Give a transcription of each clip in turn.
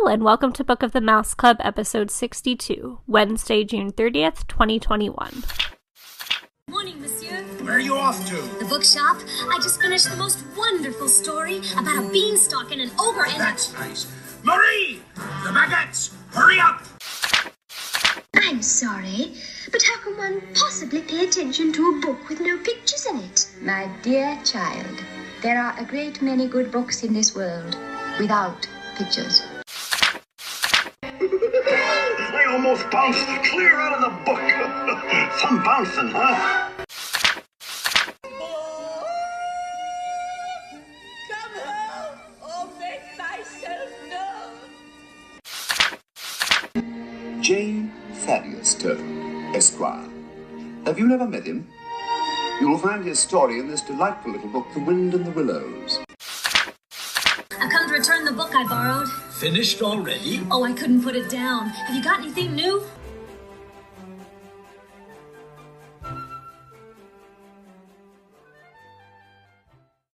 Hello, and welcome to Book of the Mouse Club, episode 62, Wednesday, June 30th, 2021. Morning, monsieur. Where are you off to? The bookshop. I just finished the most wonderful story about a beanstalk and an ogre and... That's nice. Marie! The baguettes! Hurry up! I'm sorry, but how can one possibly pay attention to a book with no pictures in it? My dear child, there are a great many good books in this world without pictures. I almost bounced clear out of the book. Some bouncing, huh? Come home or make myself known. J. Thaddeus Turtle, Esquire. Have you never met him? You will find his story in this delightful little book, The Wind and the Willows. I've come to return the book I borrowed. Finished already? Oh, I couldn't put it down. Have you got anything new?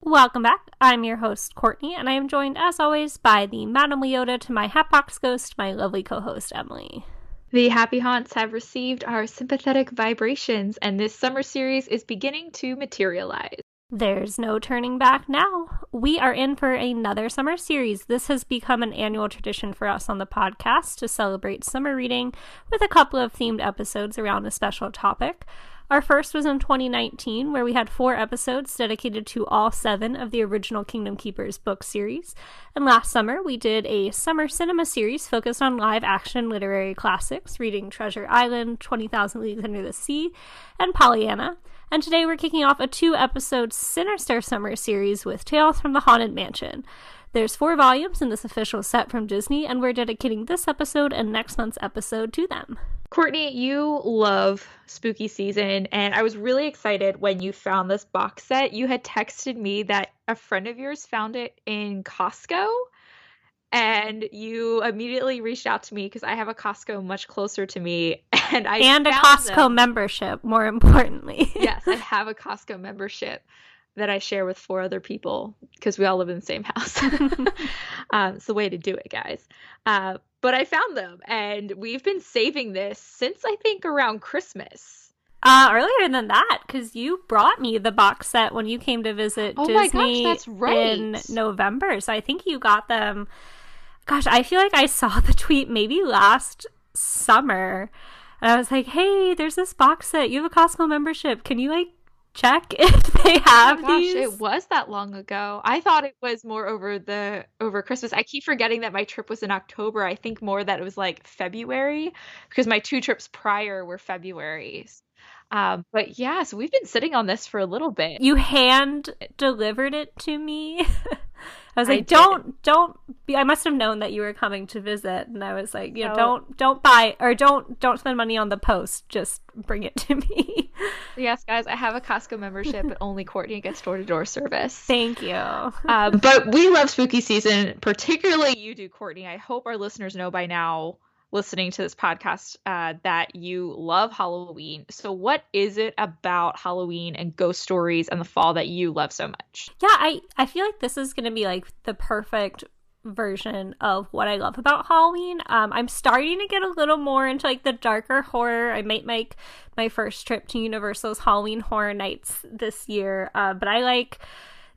Welcome back. I'm your host, Courtney, and I am joined, as always, by the Madame Leota to my Hatbox Ghost, my lovely co-host, Emily. The happy haunts have received our sympathetic vibrations, and this summer series is beginning to materialize. There's no turning back now. We are in for another summer series. This has become an annual tradition for us on the podcast to celebrate summer reading with a couple of themed episodes around a special topic. Our first was in 2019, where we had 4 episodes dedicated to all 7 of the original Kingdom Keepers book series. And last summer, we did a summer cinema series focused on live-action literary classics, reading Treasure Island, 20,000 Leagues Under the Sea, and Pollyanna. And today we're kicking off a 2-episode Sinister Summer Series with Tales from the Haunted Mansion. There's 4 volumes in this official set from Disney, and we're dedicating this episode and next month's episode to them. Courtney, you love spooky season, and I was really excited when you found this box set. You had texted me that a friend of yours found it in Costco, and you immediately reached out to me because I have a Costco much closer to me, and a Costco membership, more importantly. Yes, I have a Costco membership that I share with 4 other people because we all live in the same house. It's the way to do it, guys. But I found them, and we've been saving this since I think around Christmas. Earlier than that, because you brought me the box set when you came to visit Disney. My gosh, that's right. In November. So I think you got them. Gosh, I feel like I saw the tweet maybe last summer. And I was like, hey, there's this box set. You have a Costco membership. Can you, check if they have these? It was that long ago. I thought it was more over Christmas. I keep forgetting that my trip was in October. I think more that it was February because my 2 trips prior were Februaries. But yeah, so we've been sitting on this for a little bit. You hand delivered it to me. I was like, don't I must have known that you were coming to visit, and I was like, don't buy or don't spend money on the post, just bring it to me. Yes, guys, I have a Costco membership, but only Courtney gets door-to-door service. Thank you. But we love spooky season, particularly you do, Courtney. I hope our listeners know by now, listening to this podcast, that you love Halloween. So what is it about Halloween and ghost stories and the fall that you love so much? Yeah, I feel like this is going to be the perfect version of what I love about Halloween. I'm starting to get a little more into the darker horror. I might make my first trip to Universal's Halloween Horror Nights this year, but I like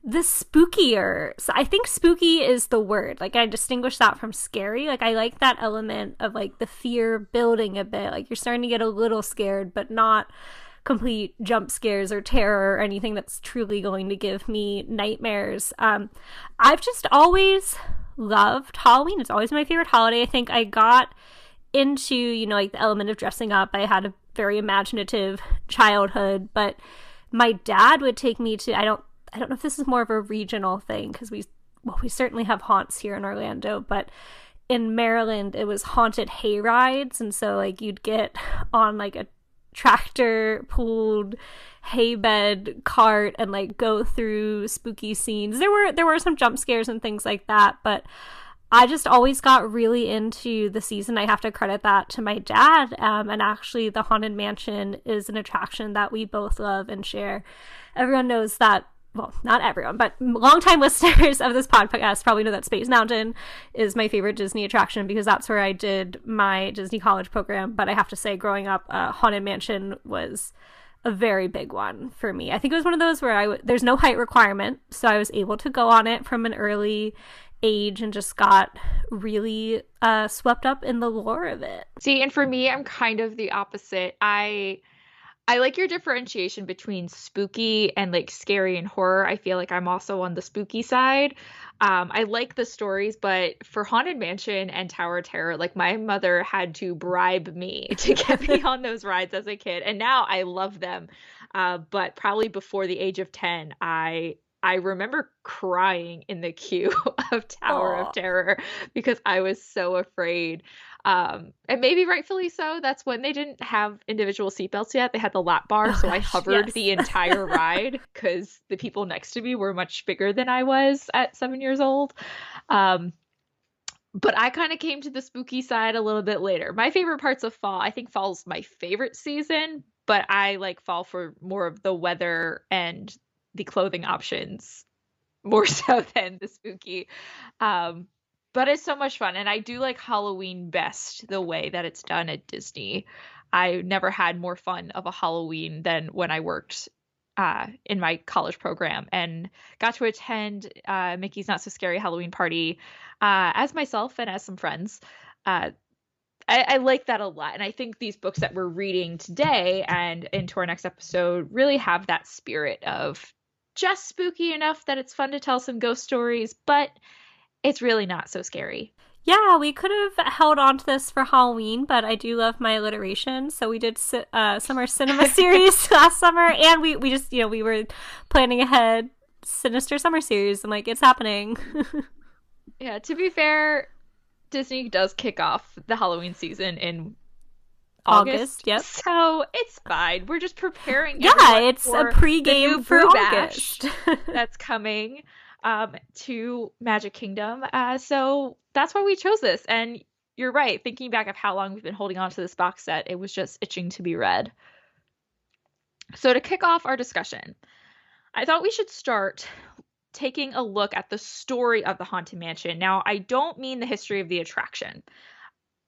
the spookier. So I think spooky is the word. I distinguish that from scary. I like that element of the fear building a bit. You're starting to get a little scared, but not complete jump scares or terror or anything that's truly going to give me nightmares. I've just always loved Halloween. It's always my favorite holiday. I think I got into, the element of dressing up. I had a very imaginative childhood, but my dad would take me to, I don't know if this is more of a regional thing because we certainly have haunts here in Orlando, but in Maryland it was haunted hay rides, and so you'd get on a tractor pulled hay bed cart and go through spooky scenes. There were some jump scares and things like that, but I just always got really into the season. I have to credit that to my dad, and actually the Haunted Mansion is an attraction that we both love and share. Everyone knows that well, not everyone, but longtime listeners of this podcast probably know that Space Mountain is my favorite Disney attraction because that's where I did my Disney college program. But I have to say, growing up, Haunted Mansion was a very big one for me. I think it was one of those where there's no height requirement, so I was able to go on it from an early age and just got really swept up in the lore of it. See, and for me, I'm kind of the opposite. I like your differentiation between spooky and like scary and horror. I feel like I'm also on the spooky side. I like the stories, but for Haunted Mansion and Tower of Terror, like my mother had to bribe me to get me on those rides as a kid. And now I love them. But probably before the age of 10, I remember crying in the queue of Tower of Terror because I was so afraid. And maybe rightfully so. That's when they didn't have individual seatbelts yet. They had the lap bar, so I hovered the entire ride because the people next to me were much bigger than I was at 7 years old. But I kind of came to the spooky side a little bit later. My favorite parts of fall, I think fall's my favorite season, but I like fall for more of the weather and the clothing options more so than the spooky. But it's so much fun. And I do like Halloween best the way that it's done at Disney. I never had more fun of a Halloween than when I worked in my college program and got to attend Mickey's Not So Scary Halloween Party as myself and as some friends. I like that a lot. And I think these books that we're reading today and into our next episode really have that spirit of just spooky enough that it's fun to tell some ghost stories, but it's really not so scary. Yeah, we could have held on to this for Halloween, but I do love my alliteration. So we did Summer Cinema Series last summer, and we just, we were planning ahead. Sinister Summer Series. I'm like, it's happening. Yeah, to be fair, Disney does kick off the Halloween season in August. Yep. So it's fine. We're just preparing. Yeah, it's a pregame for August. That's coming to Magic Kingdom. So that's why we chose this. And you're right. Thinking back of how long we've been holding on to this box set, it was just itching to be read. So to kick off our discussion, I thought we should start taking a look at the story of the Haunted Mansion. Now, I don't mean the history of the attraction.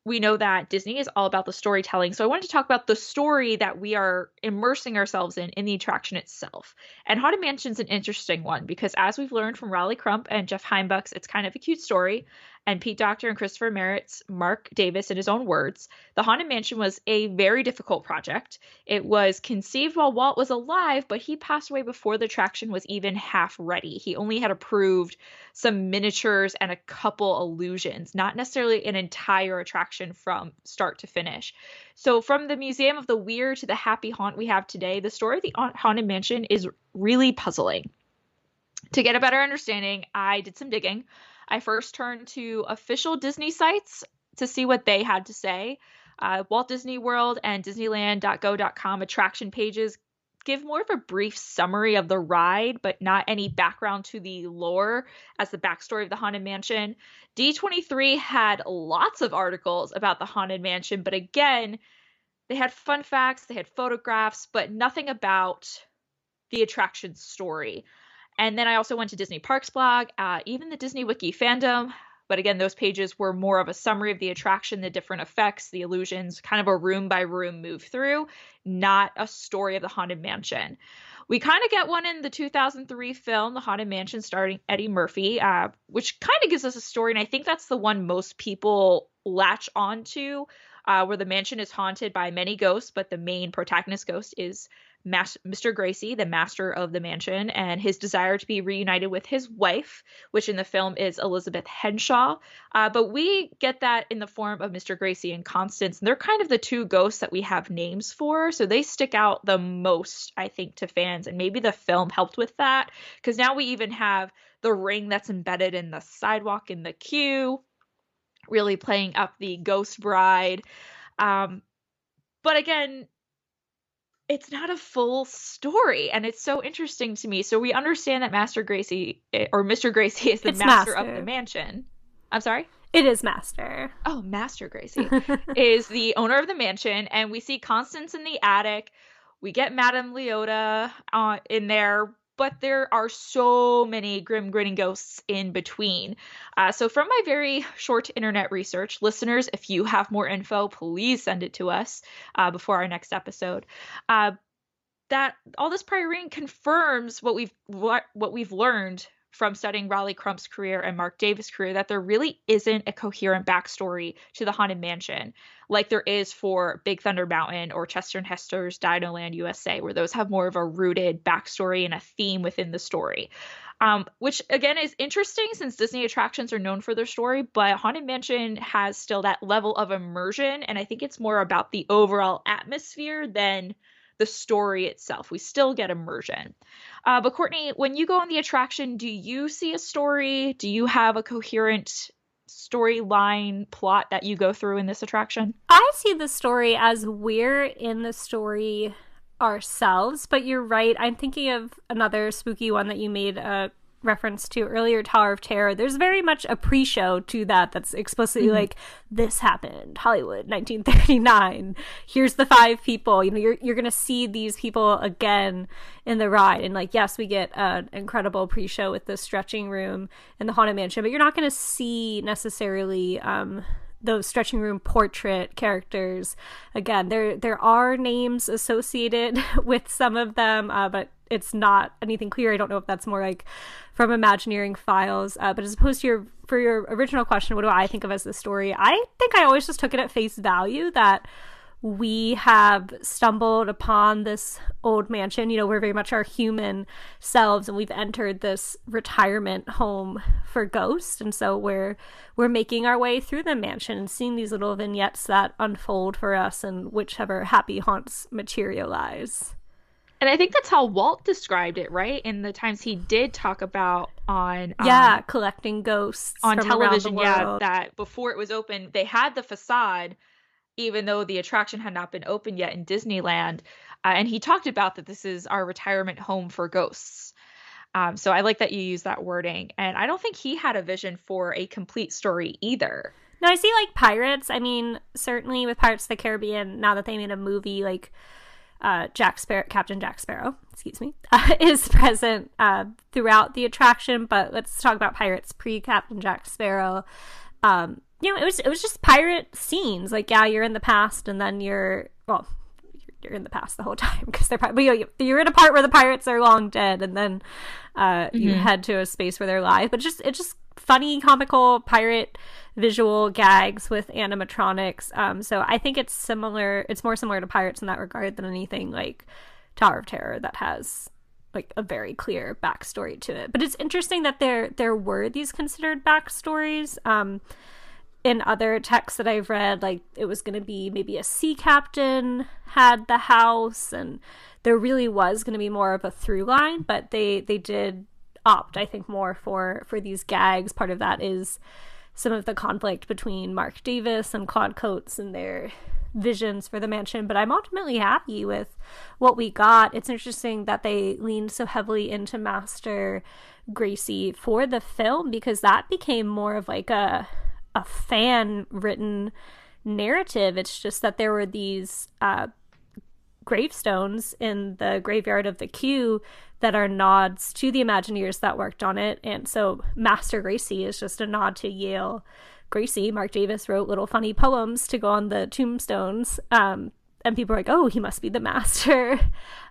We know that Disney is all about the storytelling. So I wanted to talk about the story that we are immersing ourselves in the attraction itself. And Haunted Mansion's an interesting one because as we've learned from Raleigh Crump and Jeff Heimbach's It's Kind of a Cute Story, and Pete Docter and Christopher Merritt's Mark Davis in his own words, the Haunted Mansion was a very difficult project. It was conceived while Walt was alive, but he passed away before the attraction was even half ready. He only had approved some miniatures and a couple allusions, not necessarily an entire attraction from start to finish. So from the Museum of the Weird to the Happy Haunt we have today, the story of the Haunted Mansion is really puzzling. To get a better understanding, I did some digging. I first turned to official Disney sites to see what they had to say. Walt Disney World and Disneyland.go.com attraction pages give more of a brief summary of the ride, but not any background to the lore as the backstory of the Haunted Mansion. D23 had lots of articles about the Haunted Mansion, but again, they had fun facts, they had photographs, but nothing about the attraction story. And then I also went to Disney Parks blog, even the Disney Wiki fandom. But again, those pages were more of a summary of the attraction, the different effects, the illusions, kind of a room by room move through, not a story of the Haunted Mansion. We kind of get one in the 2003 film, The Haunted Mansion, starring Eddie Murphy, which kind of gives us a story. And I think that's the one most people latch onto, where the mansion is haunted by many ghosts, but the main protagonist ghost is Mr. Gracie, the master of the mansion, and his desire to be reunited with his wife, which in the film is Elizabeth Henshaw. But we get that in the form of Mr. Gracie and Constance. And they're kind of the two ghosts that we have names for. So they stick out the most, I think, to fans. And maybe the film helped with that, because now we even have the ring that's embedded in the sidewalk in the queue, really playing up the ghost bride. But again, it's not a full story, and it's so interesting to me. So we understand that Master Gracie, or Mr. Gracie, is the master of the mansion. I'm sorry? It is Master. Oh, Master Gracie is the owner of the mansion, and we see Constance in the attic. We get Madame Leota in there but there are so many grim grinning ghosts in between. So from my very short internet research, listeners, if you have more info, please send it to us before our next episode. That all this prior reading confirms what we've learned from studying Raleigh Crump's career and Mark Davis' career, that there really isn't a coherent backstory to the Haunted Mansion like there is for Big Thunder Mountain or Chester and Hester's Dino Land USA, where those have more of a rooted backstory and a theme within the story. Which again is interesting since Disney attractions are known for their story, but Haunted Mansion has still that level of immersion, and I think it's more about the overall atmosphere than the story itself. We still get immersion. But Courtney, when you go on the attraction, do you see a story? Do you have a coherent storyline plot that you go through in this attraction? I see the story as we're in the story ourselves, but you're right. I'm thinking of another spooky one that you made a reference to earlier, Tower of Terror. There's very much a pre-show to that's explicitly like, this happened, Hollywood 1939, here's the 5 people, you're gonna see these people again in the ride, and like, yes, we get an incredible pre-show with the stretching room and the Haunted Mansion, but you're not gonna see necessarily those stretching room portrait characters again. There are names associated with some of them, but it's not anything clear. I don't know if that's more like from Imagineering files, but as opposed to your original question, what do I think of as the story? I think I always just took it at face value that we have stumbled upon this old mansion. We're very much our human selves, and we've entered this retirement home for ghosts, and so we're making our way through the mansion and seeing these little vignettes that unfold for us and whichever happy haunts materialize. And I think that's how Walt described it, right? In the times he did talk about on collecting ghosts on from television. around the world. That before it was open, they had the facade, even though the attraction had not been open yet in Disneyland. And he talked about that this is our retirement home for ghosts. So I like that you use that wording. And I don't think he had a vision for a complete story either. No, I see like Pirates. I mean, certainly with Pirates of the Caribbean, now that they made a movie, like Captain Jack Sparrow, is present throughout the attraction. But let's talk about Pirates pre-Captain Jack Sparrow. It was just pirate scenes. Like, yeah, you're in the past, and then you're in the past the whole time because you're in a part where the pirates are long dead, and then you head to a space where they're alive. But it's just funny, comical pirate visual gags with animatronics. So I think it's similar. It's more similar to Pirates in that regard than anything like Tower of Terror that has like a very clear backstory to it. But it's interesting that there were these considered backstories. In other texts that I've read, like it was going to be maybe a sea captain had the house, and there really was going to be more of a through line, but they did opt, I think, more for these gags. Part of that is some of the conflict between Mark Davis and Claude Coates and their visions for the mansion, but I'm ultimately happy with what we got. It's interesting that they leaned so heavily into Master Gracie for the film, because that became more of like a fan written narrative. It's just that there were these gravestones in the graveyard of the queue that are nods to the Imagineers that worked on it, and so Master Gracie is just a nod to Yale Gracie. Mark Davis wrote little funny poems to go on the tombstones, and people are like, oh, he must be the master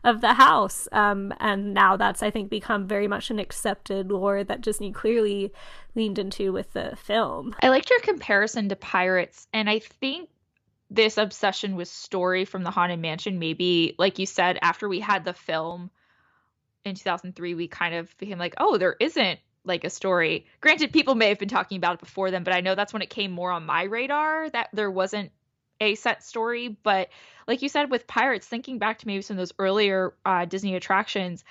of the house. And now that's, I think, become very much an accepted lore that Disney clearly leaned into with the film. I liked your comparison to Pirates, and I think this obsession with story from the Haunted Mansion, maybe, like you said, after we had the film in 2003, we kind of became like, oh, there isn't like a story. Granted, people may have been talking about it before then, but I know that's when it came more on my radar, that there wasn't a set story. But like you said with Pirates, thinking back to maybe some of those earlier Disney attractions,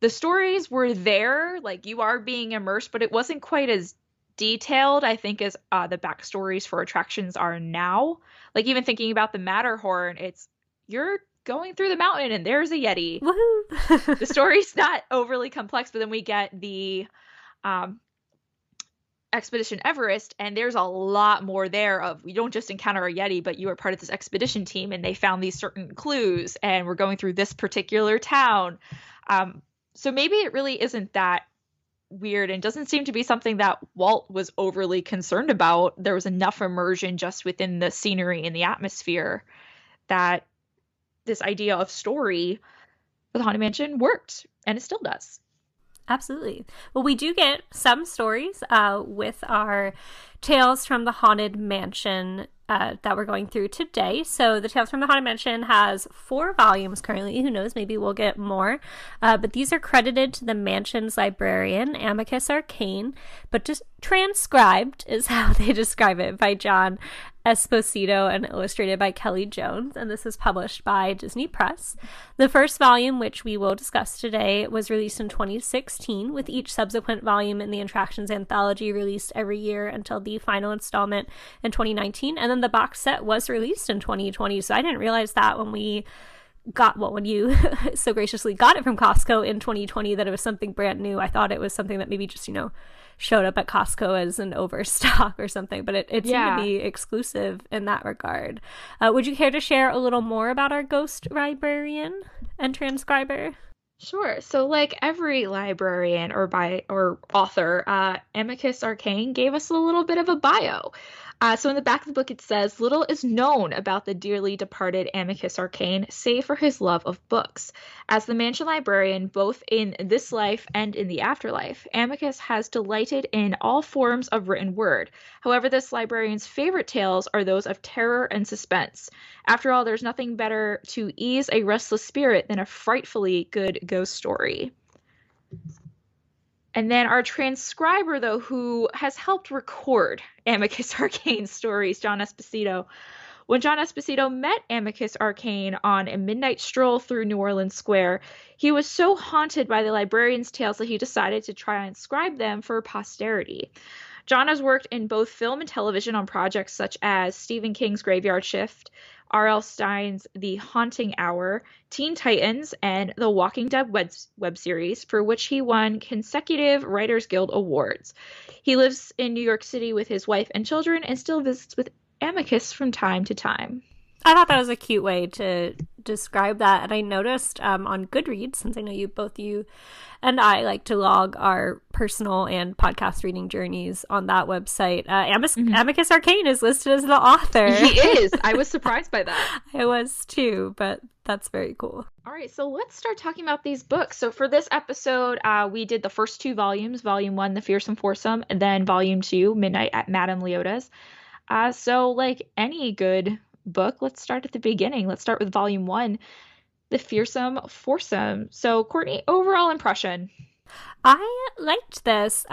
the stories were there, like you are being immersed, but it wasn't quite as detailed, I think, as the backstories for attractions are now. Like even thinking about the Matterhorn, it's you're going through the mountain and there's a Yeti. Woohoo! The story's not overly complex, but then we get the Expedition Everest, and there's a lot more there of, you don't just encounter a Yeti, but you are part of this expedition team and they found these certain clues and we're going through this particular town. So maybe it really isn't that weird and doesn't seem to be something that Walt was overly concerned about. There was enough immersion just within the scenery and the atmosphere that this idea of story for the Haunted Mansion worked, and it still does. Absolutely. Well, we do get some stories with our Tales from the Haunted Mansion that we're going through today. So the Tales from the Haunted Mansion has 4 volumes currently. Who knows, maybe we'll get more. But these are credited to the mansion's librarian, Amicus Arcane, but just transcribed is how they describe it, by John Esposito and illustrated by Kelly Jones, and this is published by Disney Press. The first volume, which we will discuss today, was released in 2016, with each subsequent volume in the Attractions Anthology released every year until the final installment in 2019, and then the box set was released in 2020, so I didn't realize that when we got, well, when you so graciously got it from Costco in 2020, that it was something brand new. I thought it was something that maybe just, showed up at Costco as an overstock or something, but it seemed to be exclusive in that regard. Would you care to share a little more about our ghost librarian and transcriber? Sure. So like every librarian or author, Amicus Arcane gave us a little bit of a bio. So in the back of the book, it says, little is known about the dearly departed Amicus Arcane, save for his love of books. As the mansion librarian, both in this life and in the afterlife, Amicus has delighted in all forms of written word. However, this librarian's favorite tales are those of terror and suspense. After all, there's nothing better to ease a restless spirit than a frightfully good ghost story. And then our transcriber, though, who has helped record Amicus Arcane's stories, John Esposito. When John Esposito met Amicus Arcane on a midnight stroll through New Orleans Square, he was so haunted by the librarian's tales that he decided to try and inscribe them for posterity. John has worked in both film and television on projects such as Stephen King's Graveyard Shift, R.L. Stein's The Haunting Hour, Teen Titans, and the Walking Dead web series, for which he won consecutive Writers Guild awards. He lives in New York City with his wife and children and still visits with Amicus from time to time. I thought that was a cute way to describe that, and I noticed on Goodreads, since I know you and I like to log our personal and podcast reading journeys on that website, Amicus Arcane is listed as the author. He is. I was surprised by that. I was too, but that's very cool. All right, so let's start talking about these books. So for this episode, we did the first 2 volumes, Volume 1, The Fearsome Foursome, and then Volume 2, Midnight at Madame Leota's. So like any good book, let's start at the beginning. Let's start with Volume 1, The Fearsome Foursome. So Courtney, overall impression? I liked this.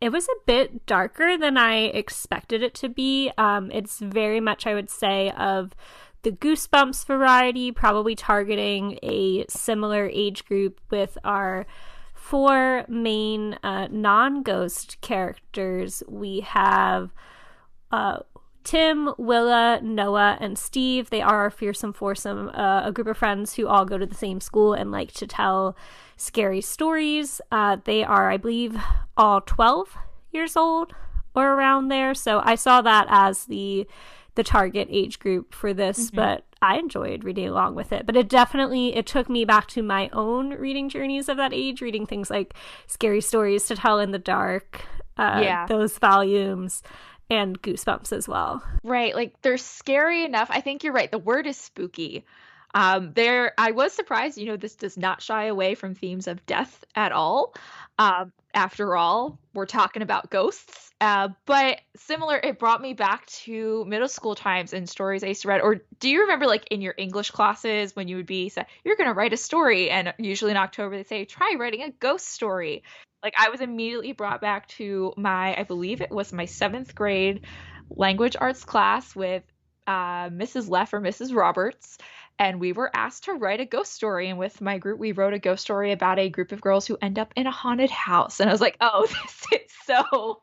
It was a bit darker than I expected it to be. It's very much, I would say, of the Goosebumps variety, probably targeting a similar age group with our 4 main non-ghost characters. We have Tim, Willa, Noah, and Steve. They are our fearsome foursome, a group of friends who all go to the same school and like to tell scary stories. They are, I believe, all 12 years old or around there. So I saw that as the target age group for this, but I enjoyed reading along with it. But it took me back to my own reading journeys of that age, reading things like Scary Stories to Tell in the Dark, those volumes, and Goosebumps as well. Right, like they're scary enough. I think you're right. The word is spooky. I was surprised, this does not shy away from themes of death at all. After all, we're talking about ghosts. But similar, it brought me back to middle school times and stories I used to read. Or do you remember like in your English classes when you would be said, you're going to write a story, and usually in October they say, try writing a ghost story. Like I was immediately brought back to I believe it was my 7th grade language arts class with Mrs. Leff or Mrs. Roberts. And we were asked to write a ghost story. And with my group, we wrote a ghost story about a group of girls who end up in a haunted house. And I was like, oh, this is so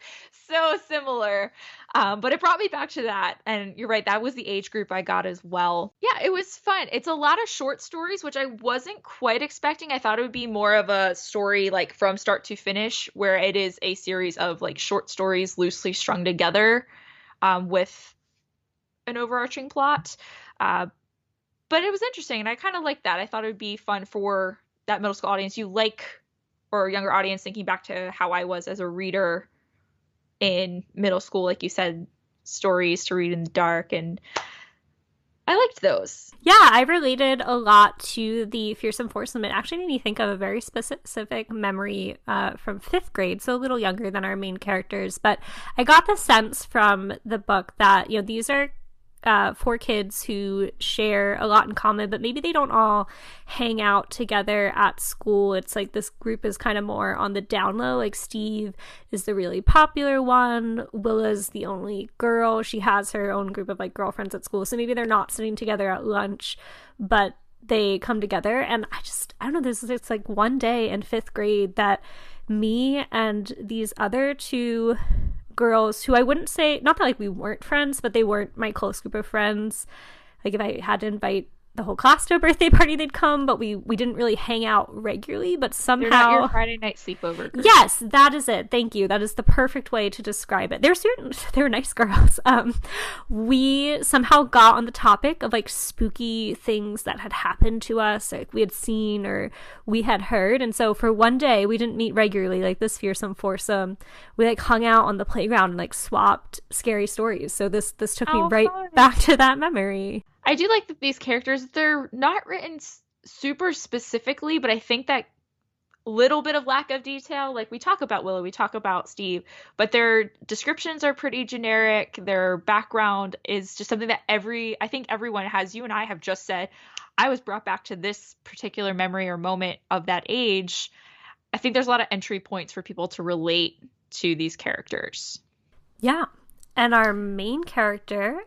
similar. But it brought me back to that. And you're right, that was the age group I got as well. Yeah, it was fun. It's a lot of short stories, which I wasn't quite expecting. I thought it would be more of a story like from start to finish, where it is a series of like short stories loosely strung together with an overarching plot. But it was interesting, and I kind of liked that. I thought it would be fun for that middle school audience. You like or younger audience thinking back to how I was as a reader in middle school, like you said, stories to read in the dark, and I liked those. Yeah, I related a lot to the Fearsome Foursome. It actually made me think of a very specific memory from 5th grade, so a little younger than our main characters. But I got the sense from the book that, you know, these are 4 kids who share a lot in common, but maybe they don't all hang out together at school. It's like this group is kind of more on the down low. Like Steve is the really popular one. Willa's the only girl. She has her own group of like girlfriends at school. So maybe they're not sitting together at lunch, but they come together. And I don't know, it's like one day in 5th grade that me and these other 2 girls who I wouldn't say, not that like we weren't friends, but they weren't my close group of friends. Like if I had to invite the whole class to a birthday party, they'd come, but we didn't really hang out regularly. But somehow, they're not your Friday night sleepover group. Yes, that is it. Thank you. That is the perfect way to describe it. They were nice girls. We somehow got on the topic of like spooky things that had happened to us, like we had seen or we had heard. And so for one day, we didn't meet regularly, like this Fearsome Foursome. We like hung out on the playground and like swapped scary stories. So this took me right back to that memory. I do like that these characters, they're not written super specifically, but I think that little bit of lack of detail, like we talk about Willow, we talk about Steve, but their descriptions are pretty generic. Their background is just something that I think everyone has. You and I have just said, I was brought back to this particular memory or moment of that age. I think there's a lot of entry points for people to relate to these characters. Yeah. And our main character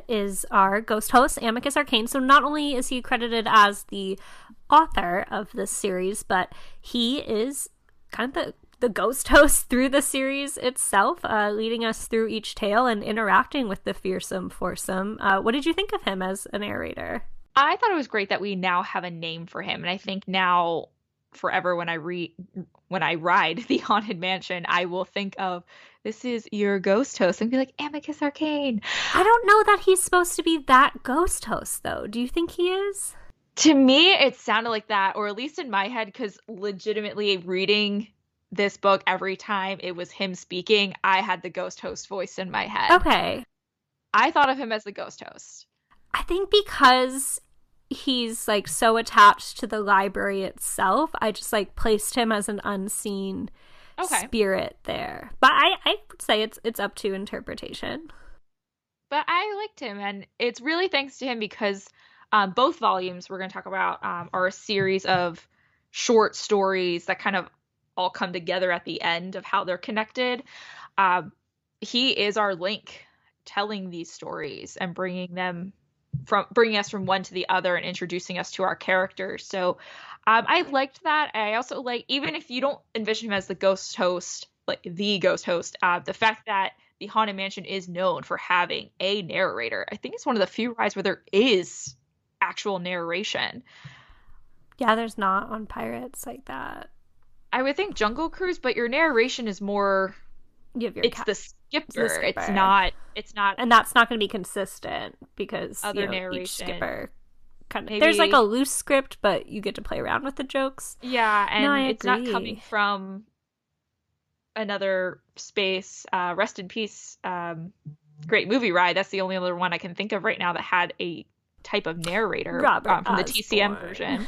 is our ghost host, Amicus Arcane. So not only is he credited as the author of this series, but he is kind of the ghost host through the series itself, leading us through each tale and interacting with the Fearsome Foursome. What did you think of him as a narrator? I thought it was great that we now have a name for him. And I think now forever when I ride the Haunted Mansion, I will think of, this is your ghost host, and be like, Amicus Arcane. I don't know that he's supposed to be that ghost host, though. Do you think he is? To me, it sounded like that, or at least in my head, because legitimately reading this book, every time it was him speaking, I had the ghost host voice in my head. Okay. I thought of him as the ghost host. I think because he's like so attached to the library itself, I just like placed him as an unseen spirit there. But I would say it's up to interpretation. But I liked him, and it's really thanks to him because both volumes we're going to talk about are a series of short stories that kind of all come together at the end of how they're connected. He is our link telling these stories and bringing us from one to the other and introducing us to our characters. So I liked that. I also like, even if you don't envision him as the ghost host, like the ghost host, the fact that the Haunted Mansion is known for having a narrator. I think it's one of the few rides where there is actual narration. Yeah, there's not on Pirates like that. I would think Jungle Cruise, but your narration is more, it's the skipper. It's not, and that's not going to be consistent because other narration. Each skipper kind of, there's like a loose script, but you get to play around with the jokes. Yeah, and no, it's not coming from another space. Rest in peace. Great movie ride. That's the only other one I can think of right now that had a type of narrator from the TCM version.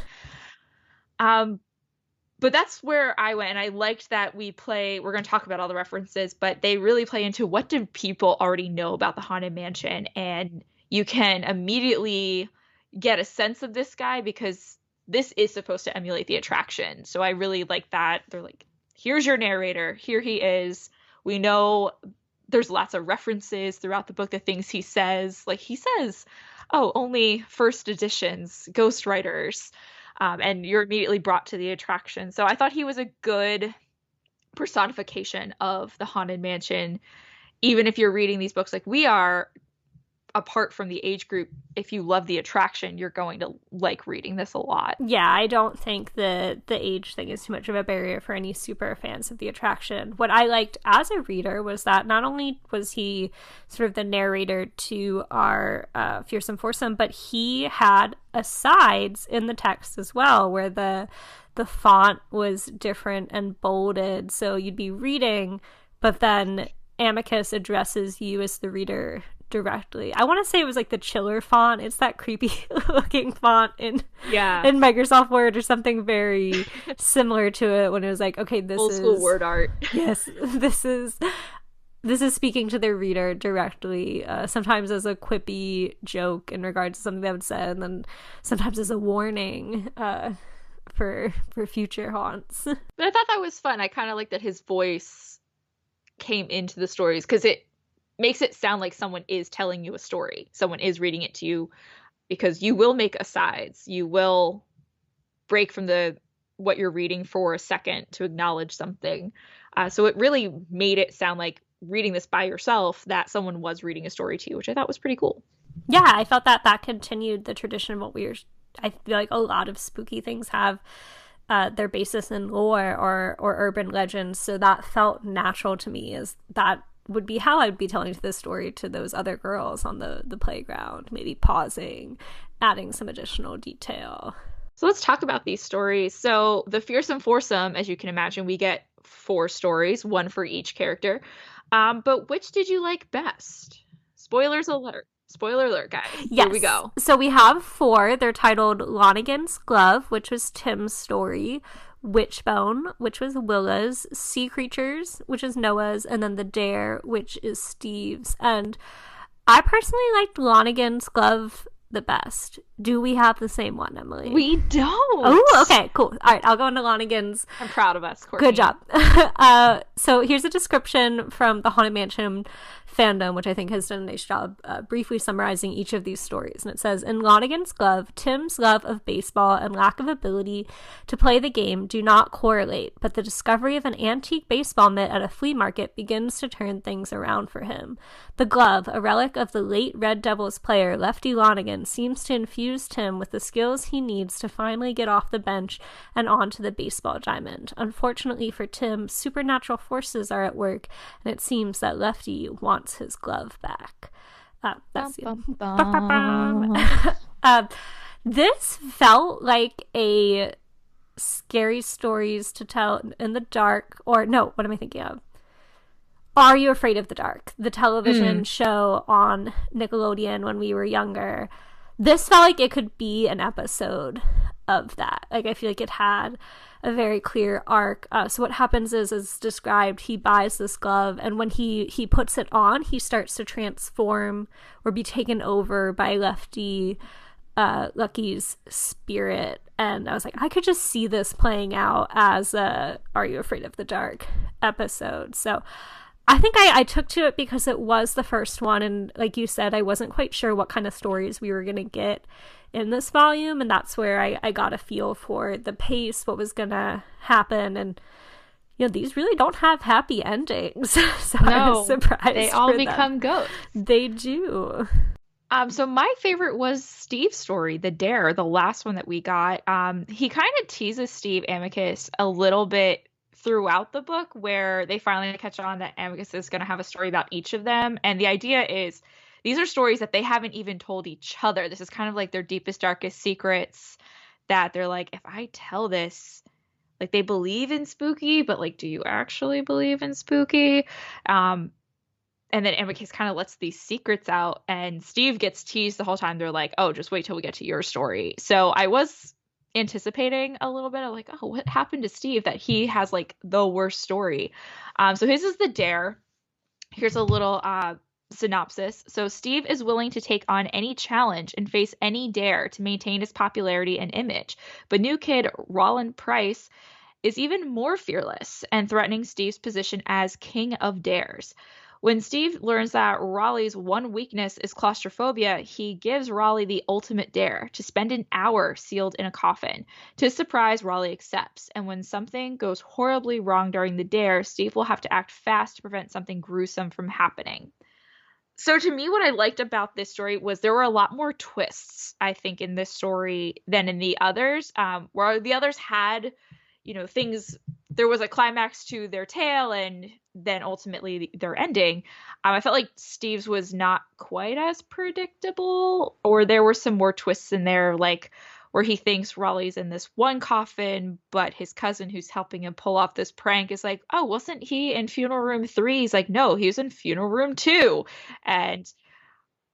But that's where I went, and I liked that we're going to talk about all the references, but they really play into what do people already know about the Haunted Mansion, and you can immediately get a sense of this guy because this is supposed to emulate the attraction. So I really like that. They're like, here's your narrator, here he is. We know there's lots of references throughout the book, the things he says. Like he says, oh, only first editions, ghostwriters. And you're immediately brought to the attraction. So I thought he was a good personification of the Haunted Mansion. Even if you're reading these books like we are, apart from the age group, if you love the attraction, you're going to like reading this a lot. Yeah, I don't think the age thing is too much of a barrier for any super fans of the attraction. What I liked as a reader was that not only was he sort of the narrator to our Fearsome Foursome, but he had asides in the text as well, where the font was different and bolded, so you'd be reading, but then Amicus addresses you as the reader directly. I want to say it was like the chiller font. It's that creepy looking font in Microsoft Word or something very similar to it, when it was like, okay, this old school word art. Yes, this is speaking to the reader directly, sometimes as a quippy joke in regards to something that would said, and then sometimes as a warning for future haunts. But I thought that was fun. I kind of like that his voice came into the stories, because it makes it sound like someone is telling you a story. Someone is reading it to you, because you will make asides. You will break from what you're reading for a second to acknowledge something. So it really made it sound like reading this by yourself, that someone was reading a story to you, which I thought was pretty cool. Yeah, I felt that continued the tradition of what I feel like a lot of spooky things have their basis in lore or urban legends. So that felt natural to me, as that would be how I'd be telling this story to those other girls on the playground, maybe pausing, adding some additional detail. So let's talk about these stories. So the Fearsome Foursome, as you can imagine, we get 4 stories, one for each character. But which did you like best? Spoiler alert, guys. Yes. Here we go. So we have 4. They're titled Lonigan's Glove, which was Tim's story, Witchbone, which was Willa's, Sea Creatures, which is Noah's, and then The Dare, which is Steve's. And I personally liked Lonigan's Glove the best. Do we have the same one, Emily? We don't. Oh, okay, cool. All right, I'll go into Lonigan's. I'm proud of us, Courtney. Good job. So here's a description from the Haunted Mansion fandom, which I think has done a nice job briefly summarizing each of these stories. And it says, in Lonigan's Glove, Tim's love of baseball and lack of ability to play the game do not correlate, but the discovery of an antique baseball mitt at a flea market begins to turn things around for him. The glove, a relic of the late Red Devils player Lefty Lonigan, seems to infuse Tim with the skills he needs to finally get off the bench and onto the baseball diamond. Unfortunately for Tim, supernatural forces are at work, and it seems that Lefty wants his glove back. That's this felt like a scary stories to tell in the dark, or no, what am I thinking of? Are You Afraid of the Dark? The television show on Nickelodeon when we were younger. This felt like it could be an episode of that. Like, I feel like it had a very clear arc. So what happens is, as described, he buys this glove, and when he puts it on, he starts to transform or be taken over by Lucky's spirit. And I was like, I could just see this playing out as a Are You Afraid of the Dark episode. So I think I took to it because it was the first one, and like you said, I wasn't quite sure what kind of stories we were going to get in this volume, and that's where I got a feel for the pace, what was going to happen, and these really don't have happy endings. So no, I was surprised. They all become ghosts. They do. So my favorite was Steve's story, The Dare, the last one that we got. He kind of teases Steve Amicus a little bit throughout the book, where they finally catch on that Amicus is going to have a story about each of them. And the idea is, these are stories that they haven't even told each other. This is kind of like their deepest, darkest secrets, that they're like, if I tell this, like, they believe in spooky, but like, do you actually believe in spooky? And then Amicus kind of lets these secrets out, and Steve gets teased the whole time. They're like, oh, just wait till we get to your story. So I was anticipating a little bit of like, oh, what happened to Steve that he has like the worst story? So his is The Dare. Here's a little synopsis. So Steve is willing to take on any challenge and face any dare to maintain his popularity and image. But new kid Roland Price is even more fearless and threatening Steve's position as king of dares. When Steve learns that Raleigh's one weakness is claustrophobia, he gives Raleigh the ultimate dare, to spend an hour sealed in a coffin. To his surprise, Raleigh accepts, and when something goes horribly wrong during the dare, Steve will have to act fast to prevent something gruesome from happening. So to me, what I liked about this story was there were a lot more twists, I think, in this story than in the others. Where the others had, things, there was a climax to their tale and then ultimately their ending. I felt like Steve's was not quite as predictable, or there were some more twists in there, like where he thinks Raleigh's in this one coffin, but his cousin who's helping him pull off this prank is like, oh, wasn't he in funeral room 3? He's like, no, he was in funeral room 2. And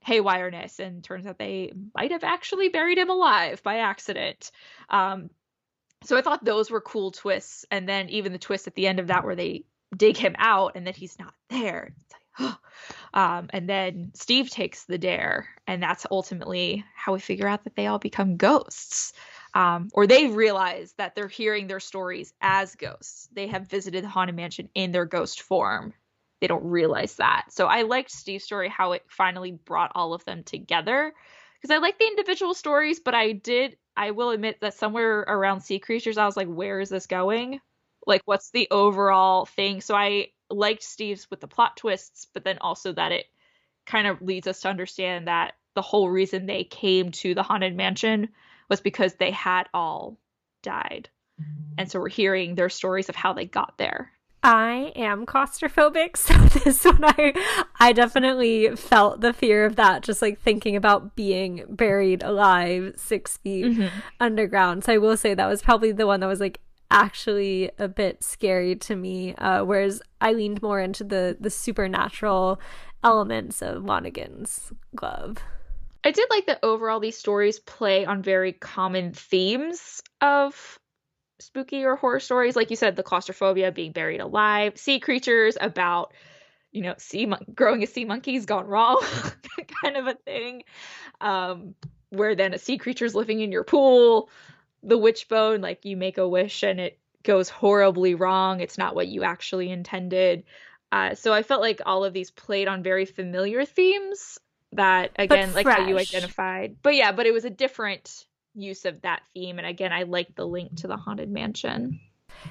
haywireness, and turns out they might have actually buried him alive by accident. So I thought those were cool twists. And then even the twist at the end of that where they dig him out and then he's not there. It's like, and then Steve takes the dare, and that's ultimately how we figure out that they all become ghosts. Or they realize that they're hearing their stories as ghosts. They have visited the Haunted Mansion in their ghost form. They don't realize that. So I liked Steve's story, how it finally brought all of them together. Because I like the individual stories, but I will admit that somewhere around Sea Creatures, I was like, where is this going? Like, what's the overall thing? So I liked Steve's with the plot twists, but then also that it kind of leads us to understand that the whole reason they came to the Haunted Mansion was because they had all died. And so we're hearing their stories of how they got there. I am claustrophobic, so this one I definitely felt the fear of that, just like thinking about being buried alive 6 feet underground. So I will say that was probably the one that was like actually a bit scary to me, whereas I leaned more into the supernatural elements of Lonergan's glove. I did like that overall these stories play on very common themes of spooky or horror stories. Like you said, the claustrophobia, being buried alive, Sea Creatures about, growing a sea monkey's gone wrong kind of a thing, where then a sea creature's living in your pool, the witch bone, like you make a wish and it goes horribly wrong. It's not what you actually intended. So I felt like all of these played on very familiar themes that, again, like how you identified. But it was a different use of that theme. And again, I like the link to the Haunted Mansion.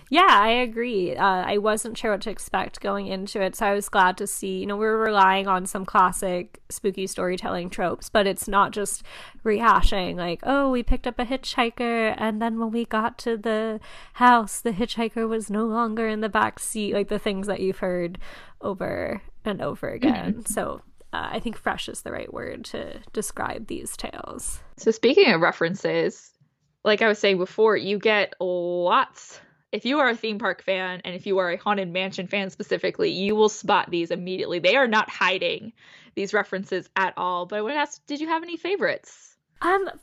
Yeah, I agree. I wasn't sure what to expect going into it, so I was glad to see, we're relying on some classic spooky storytelling tropes, but it's not just rehashing like, oh, we picked up a hitchhiker and then when we got to the house, the hitchhiker was no longer in the back seat, like the things that you've heard over and over again. So I think fresh is the right word to describe these tales. So speaking of references, like I was saying before, you get lots. If you are a theme park fan, and if you are a Haunted Mansion fan specifically, you will spot these immediately. They are not hiding these references at all. But I want to ask, did you have any favorites?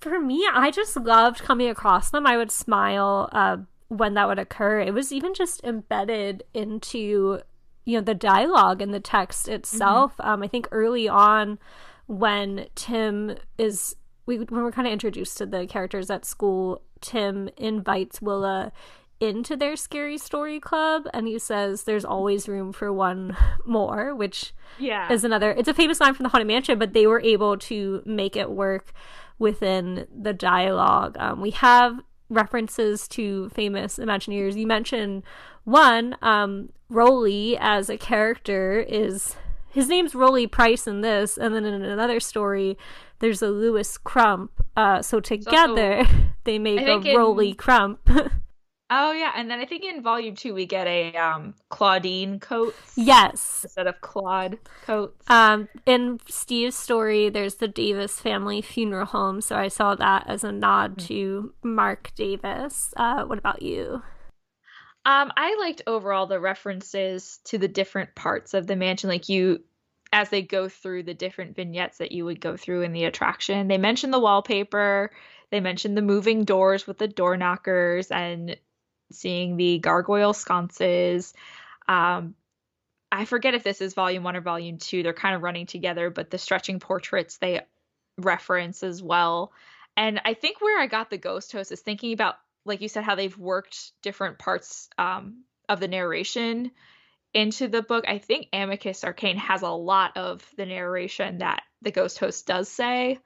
For me, I just loved coming across them. I would smile when that would occur. It was even just embedded into the dialogue and the text itself. I think early on when when we're kind of introduced to the characters at school, Tim invites Willa into their scary story club and he says there's always room for one more, which is it's a famous line from the Haunted Mansion, but they were able to make it work within the dialogue. We have references to famous Imagineers. You mentioned one, Rolly as a character his name's Rolly Price in this, and then in another story there's a Lewis Crump, so together they make a Rolly Crump. Oh yeah, and then I think in volume 2 we get a Claudine coat. Yes. Instead of Claude coats. In Steve's story, there's the Davis family funeral home, so I saw that as a nod to Mark Davis. What about you? I liked overall the references to the different parts of the mansion, like as they go through the different vignettes that you would go through in the attraction. They mentioned the wallpaper, they mentioned the moving doors with the door knockers, and seeing the gargoyle sconces. I forget if this is volume 1 or volume 2. They're kind of running together, but the stretching portraits they reference as well. And I think where I got the ghost host is thinking about, like you said, how they've worked different parts of the narration into the book. I think Amicus Arcane has a lot of the narration that the ghost host does say.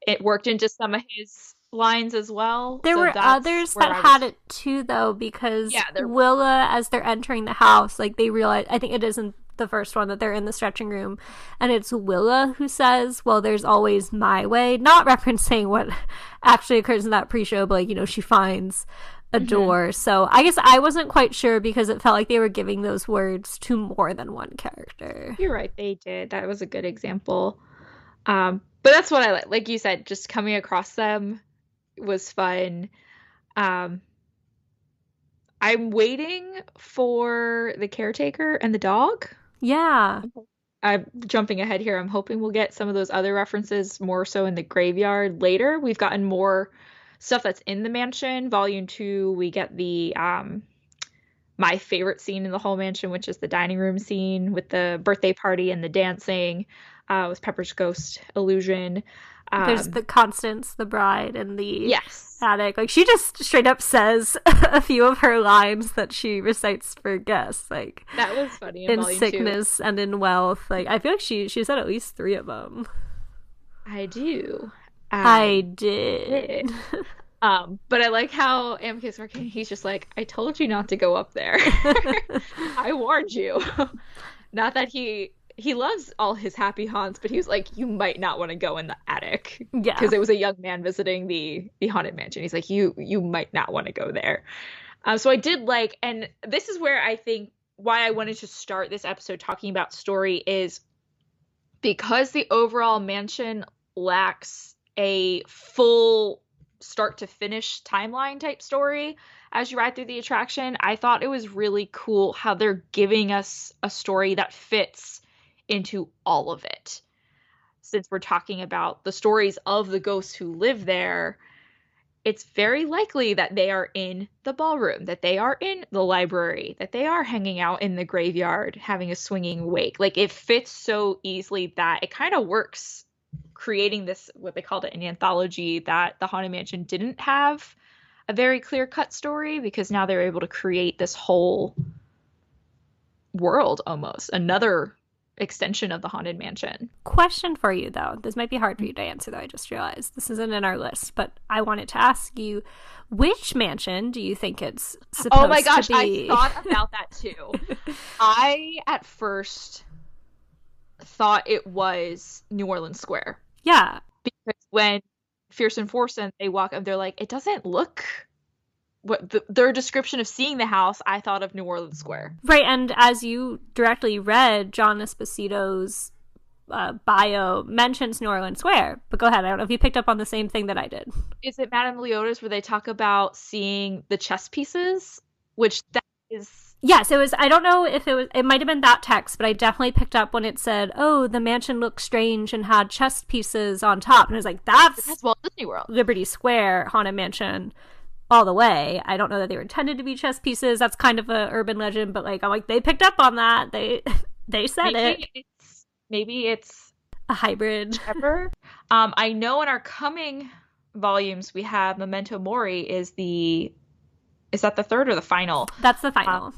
It worked into some of his lines as well. There were others that had it too, though, because Willa, as they're entering the house, like they realize, I think it is in the first one, that they're in the stretching room, and it's Willa who says, well, there's always my way, not referencing what actually occurs in that pre-show, but like, you know, she finds a door. So I guess I wasn't quite sure because it felt like they were giving those words to more than one character. You're right, they did. That was a good example. But that's what I like you said, just coming across them was fun. I'm waiting for the caretaker and the dog. Yeah. I'm jumping ahead here. I'm hoping we'll get some of those other references more so in the graveyard later. We've gotten more stuff that's in the mansion. Volume 2, we get the my favorite scene in the whole mansion, which is the dining room scene with the birthday party and the dancing with Pepper's ghost illusion. There's the Constance, the bride, in the yes. attic. Like, she just straight up says a few of her lines that she recites for guests. Like, that was funny. In sickness 2. And in wealth. Like, I feel like she said at least 3 of them. I do. I did. But I like how Amicus Arcane, he's just like, I told you not to go up there. I warned you. Not that he loves all his happy haunts, but he was like, you might not want to go in the attic. Yeah. Because it was a young man visiting the haunted mansion. He's like, you might not want to go there. So I did like, and this is where I think why I wanted to start this episode talking about story is because the overall mansion lacks a full start to finish timeline type story as you ride through the attraction. I thought it was really cool how they're giving us a story that fits into all of it. Since we're talking about the stories of the ghosts who live there, it's very likely that they are in the ballroom, that they are in the library, that they are hanging out in the graveyard, having a swinging wake. Like, it fits so easily that it kind of works, creating this, what they called it, an anthology, that the Haunted Mansion didn't have a very clear-cut story, because now they're able to create this whole world, almost another extension of the Haunted Mansion. Question for you, though. This might be hard for you to answer, though. I just realized this isn't in our list, but I wanted to ask you, which mansion do you think it's supposed to be? Oh my gosh, I thought about that too. I at first thought it was New Orleans Square. Yeah. Because when Fierce and Forsen, they walk up, they're like, it doesn't look... their description of seeing the house, I thought of New Orleans Square. Right, and as you directly read, John Esposito's bio mentions New Orleans Square. But go ahead, I don't know if you picked up on the same thing that I did. Is it Madame Leota's where they talk about seeing the chess pieces? Which that is... Yes, it was. I don't know if it might have been that text, but I definitely picked up when it said, oh, the mansion looked strange and had chess pieces on top. And I was like, that's Walt Disney World. Liberty Square Haunted Mansion all the way. I don't know that they were intended to be chess pieces. That's kind of a urban legend, but like, I'm like, they picked up on that. They said Maybe it's a hybrid. I know in our coming volumes we have Memento Mori. Is that the third or the final? That's the final.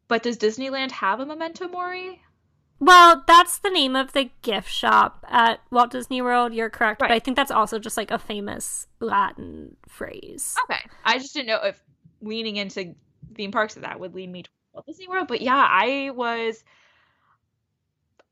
But does Disneyland have a Memento Mori? Well, that's the name of the gift shop at Walt Disney World. You're correct. Right. But I think that's also just like a famous Latin phrase. Okay. I just didn't know if leaning into theme parks that would lead me to Walt Disney World. But yeah, I was...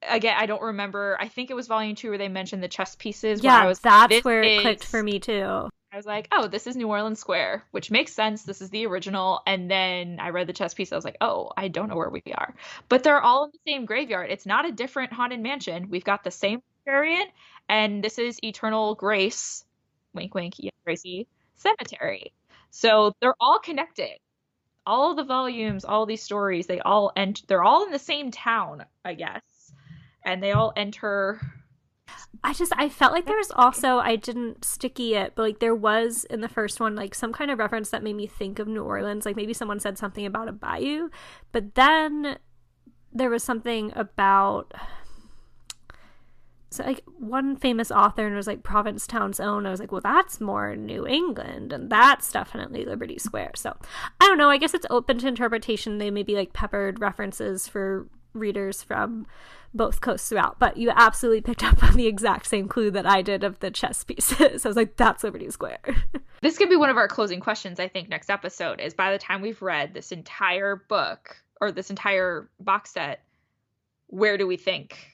Again, I don't remember. I think it was volume 2 where they mentioned the chess pieces. Yeah, that's where it clicked for me too. I was like, oh, this is New Orleans Square, which makes sense. This is the original. And then I read the chess piece. I was like, oh, I don't know where we are. But they're all in the same graveyard. It's not a different Haunted Mansion. We've got the same librarian, and this is Eternal Grace, wink, wink, yeah, Gracie, Cemetery. So they're all connected. All the volumes, all these stories, they're all in the same town, I guess. And they all enter... I felt like there was also, I didn't sticky it, but like there was in the first one, like some kind of reference that made me think of New Orleans. Like maybe someone said something about a bayou, but then there was something about, so like one famous author, and it was like Provincetown's Own. I was like, well, that's more New England, and that's definitely Liberty Square. So I don't know. I guess it's open to interpretation. They maybe like peppered references for readers from both coasts throughout, but you absolutely picked up on the exact same clue that I did of the chess pieces. I was like, that's Liberty Square. This could be one of our closing questions, I think, next episode, is by the time we've read this entire book, or this entire box set, where do we think?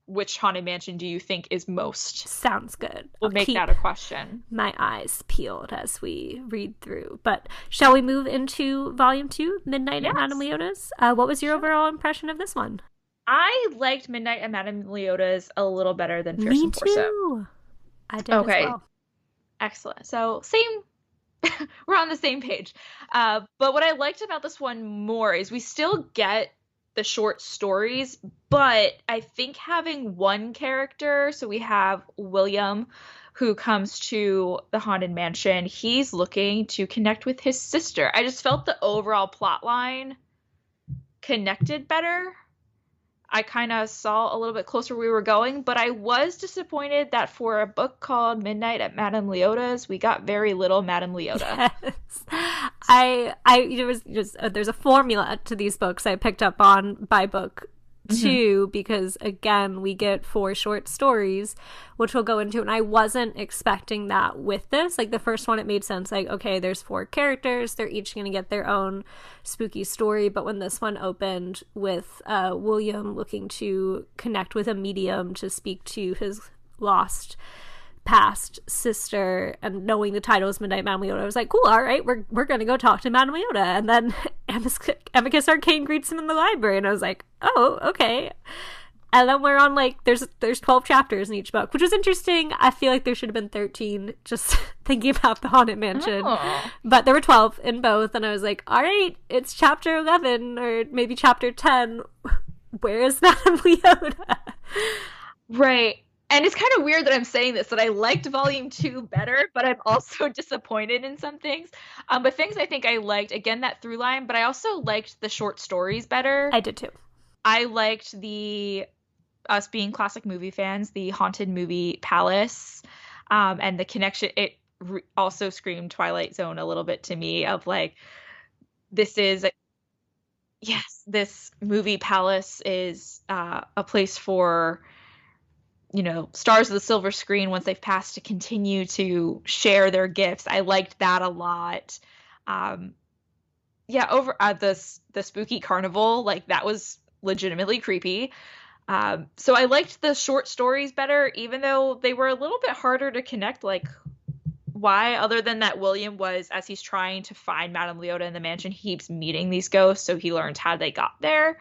Which haunted mansion do you think is most? Sounds good. We'll make that a question. My eyes peeled as we read through. But shall we move into Volume 2, Midnight at Madame Leota's? What was your overall impression of this one? I liked Midnight at Madame Leota's a little better than Fierce and Forsyth. Me too. I did as well. Excellent. So same, we're on the same page. But what I liked about this one more is we still get the short stories, but I think having one character, so we have William, who comes to the haunted mansion. He's looking to connect with his sister. I just felt the overall plot line connected better. I kind of saw a little bit closer where we were going, but I was disappointed that for a book called Midnight at Madame Leota's, we got very little Madame Leota. Yes. It was just there's a formula to these books I picked up on by book 2, because again we get 4 short stories, which we'll go into, and I wasn't expecting that with this. Like the first one, it made sense, like okay, there's 4 characters, they're each going to get their own spooky story. But when this one opened with William looking to connect with a medium to speak to his lost past sister, and knowing the title is Midnight Madame Leota, I was like, cool, all right, we're gonna go talk to Madame Leota. And then Amicus Arcane greets him in the library, and I was like, oh, okay. And then we're on, like, there's 12 chapters in each book, which was interesting. I feel like there should have been 13, just thinking about the Haunted Mansion. But there were 12 in both, and I was like, all right, it's chapter 11, or maybe chapter 10. Where is Madame Leota? Right. And it's kind of weird that I'm saying this, that I liked Volume 2 better, but I'm also disappointed in some things. But things I think I liked, again, that through line, but I also liked the short stories better. I did too. I liked us being classic movie fans, the Haunted Movie Palace, and the connection. It also screamed Twilight Zone a little bit to me, of like, this movie palace is a place for, stars of the silver screen, once they've passed, to continue to share their gifts. I liked that a lot. Over at the spooky carnival, like, that was legitimately creepy. So I liked the short stories better, even though they were a little bit harder to connect. Like, why, other than that William was, as he's trying to find Madame Leota in the mansion, he keeps meeting these ghosts, so he learns how they got there.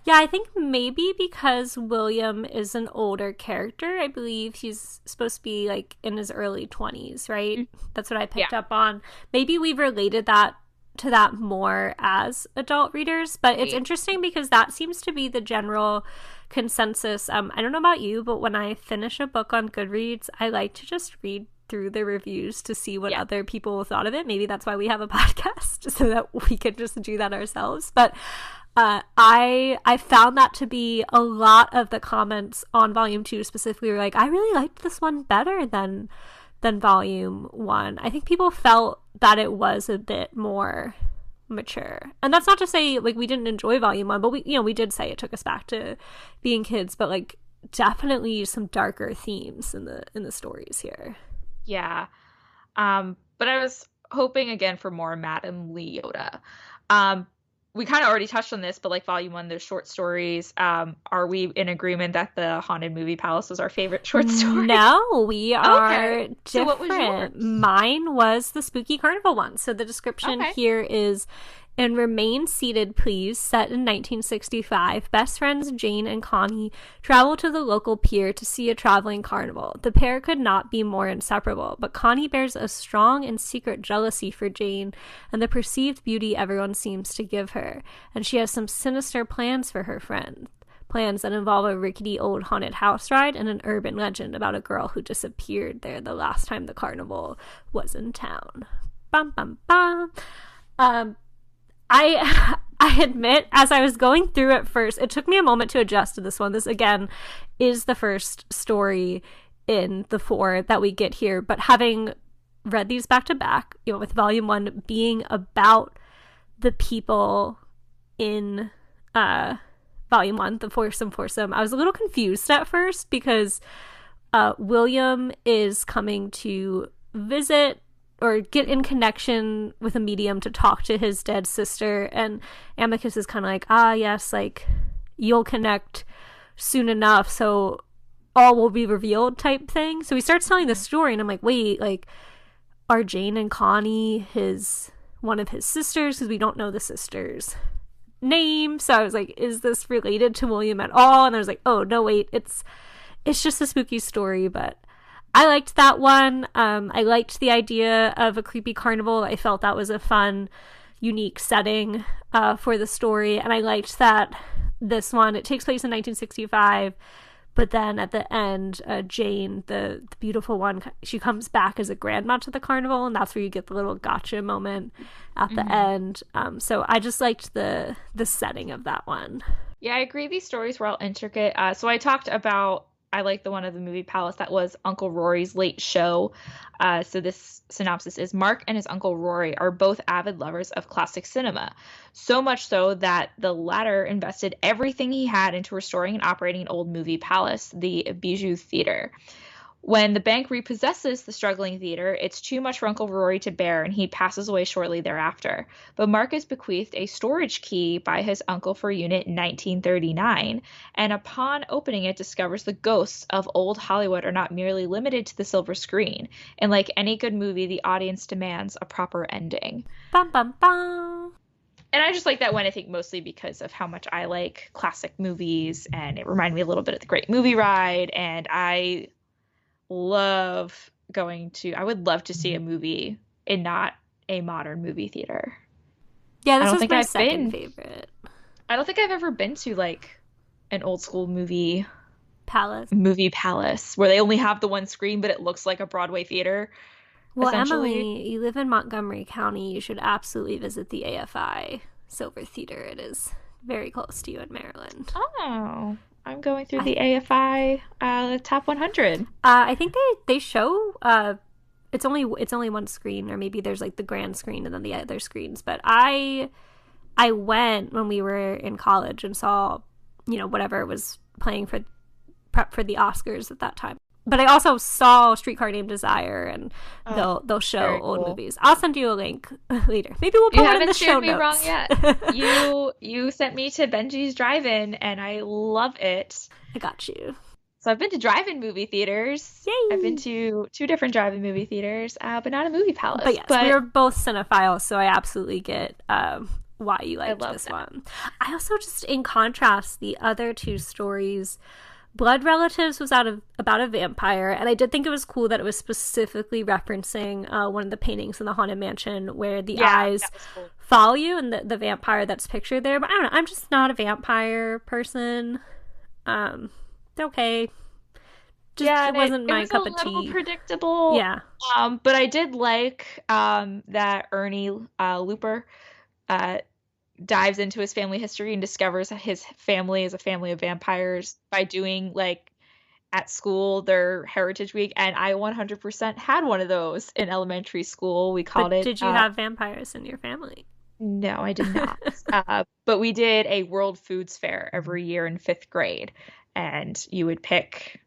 Yeah, I think maybe because William is an older character. I believe he's supposed to be, like, in his early 20s, right? Mm-hmm. That's what I picked up on. Maybe we've related that to that more as adult readers, but it's interesting because that seems to be the general consensus. I don't know about you, but when I finish a book on Goodreads, I like to just read through the reviews to see what other people thought of it. Maybe that's why we have a podcast, so that we could just do that ourselves. But I found that to be a lot of the comments on Volume 2 specifically were like, I really liked this one better than Volume 1. I think people felt that it was a bit more mature. And that's not to say, like, we didn't enjoy Volume 1, but we did say it took us back to being kids, but, like, definitely some darker themes in the stories here. Yeah. But I was hoping again for more Madame Leota. We kind of already touched on this, but like Volume 1, there's short stories. Are we in agreement that the Haunted Movie Palace was our favorite short story? No, we are different. So what was yours? Mine was the Spooky Carnival one. So the description here is, "And remain seated, please," set in 1965. Best friends Jane and Connie travel to the local pier to see a traveling carnival. The pair could not be more inseparable, but Connie bears a strong and secret jealousy for Jane and the perceived beauty everyone seems to give her, and she has some sinister plans for her friend. Plans that involve a rickety old haunted house ride and an urban legend about a girl who disappeared there the last time the carnival was in town. Bum, bum, bum. I admit, as I was going through it first, it took me a moment to adjust to this one. This, again, is the first story in the 4 that we get here. But having read these back to back, with Volume 1 being about the people in Volume 1, the foursome, I was a little confused at first because William is coming to visit or get in connection with a medium to talk to his dead sister, and Amicus is kind of like, yes, like, you'll connect soon enough, so all will be revealed type thing. So he starts telling the story, and I'm like, wait, like, are Jane and Connie one of his sisters? Because we don't know the sister's name. So I was like, is this related to William at all? And I was like, oh no, wait, it's just a spooky story. But I liked that one. I liked the idea of a creepy carnival. I felt that was a fun, unique setting for the story. And I liked that this one, it takes place in 1965, but then at the end, Jane, the beautiful one, she comes back as a grandma to the carnival, and that's where you get the little gotcha moment at the end. So I just liked the setting of that one. Yeah, I agree. These stories were all intricate. So I talked about, I like the one of the movie Palace that was Uncle Rory's late show. So this synopsis is: Mark and his Uncle Rory are both avid lovers of classic cinema, so much so that the latter invested everything he had into restoring and operating an old movie palace, the Bijou Theater. When the bank repossesses the struggling theater, it's too much for Uncle Rory to bear, and he passes away shortly thereafter. But Mark is bequeathed a storage key by his uncle for unit 1939, and upon opening it, discovers the ghosts of old Hollywood are not merely limited to the silver screen. And like any good movie, the audience demands a proper ending. Bum, bum, bum. And I just like that one, I think, mostly because of how much I like classic movies, and it reminded me a little bit of The Great Movie Ride, and I would love to see a movie in not a modern movie theater. Yeah, this was my second favorite. I don't think I've ever been to like an old school movie palace where they only have the one screen, but it looks like a Broadway theater. Well, Emily, you live in Montgomery County. You should absolutely visit the AFI Silver Theater. It is very close to you in Maryland. Oh, I'm going through the AFI top 100. I think they show it's only one screen, or maybe there's like the grand screen and then the other screens. But I went when we were in college and saw, whatever was playing for prep for the Oscars at that time. But I also saw Streetcar Named Desire, and they'll show old movies. I'll send you a link later. Maybe we'll put it in the show notes. You haven't steered me wrong yet. You sent me to Benji's Drive-In, and I love it. I got you. So I've been to drive-in movie theaters. Yay! I've been to 2 different drive-in movie theaters, but not a movie palace. But yes, we're both cinephiles, so I absolutely get why you liked this one. I also just, in contrast, the other 2 stories, Blood Relatives was about a vampire, and I did think it was cool that it was specifically referencing one of the paintings in the Haunted Mansion where the eyes follow you, and the vampire that's pictured there. But I don't know, I'm just not a vampire person. Okay. It wasn't my cup of tea. A little predictable. Yeah. But I did like that Ernie Looper dives into his family history and discovers that his family is a family of vampires by doing, like, at school, their Heritage Week. And I 100% had one of those in elementary school. We called it... Did you have vampires in your family? No, I did not. But we did a World Foods Fair every year in 5th grade. And you would pick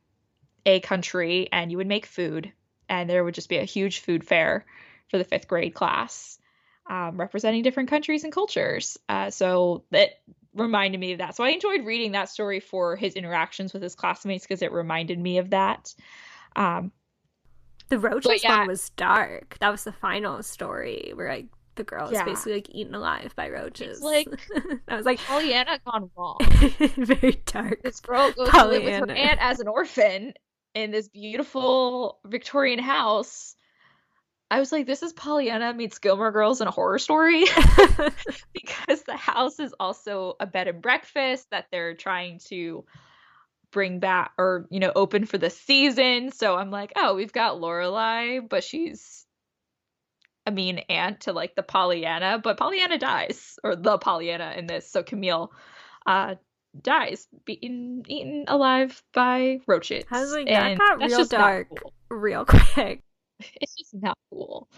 a country and you would make food. And there would just be a huge food fair for the 5th grade class. Representing different countries and cultures. So that reminded me of that. So I enjoyed reading that story for his interactions with his classmates because it reminded me of that. The roaches one was dark. That was the final story where the girl is basically like eaten alive by roaches. It's like I was like, Pollyanna gone wrong. Very dark. This girl goes to live with her aunt as an orphan in this beautiful Victorian house. I was like, this is Pollyanna meets Gilmore Girls in a horror story. Because the house is also a bed and breakfast that they're trying to bring back or, open for the season. So I'm like, oh, we've got Lorelai, but she's a mean aunt to like the Pollyanna, but Pollyanna dies, or the Pollyanna in this. So Camille dies, eaten alive by roaches. I was like, that got real dark real quick. It's just not cool.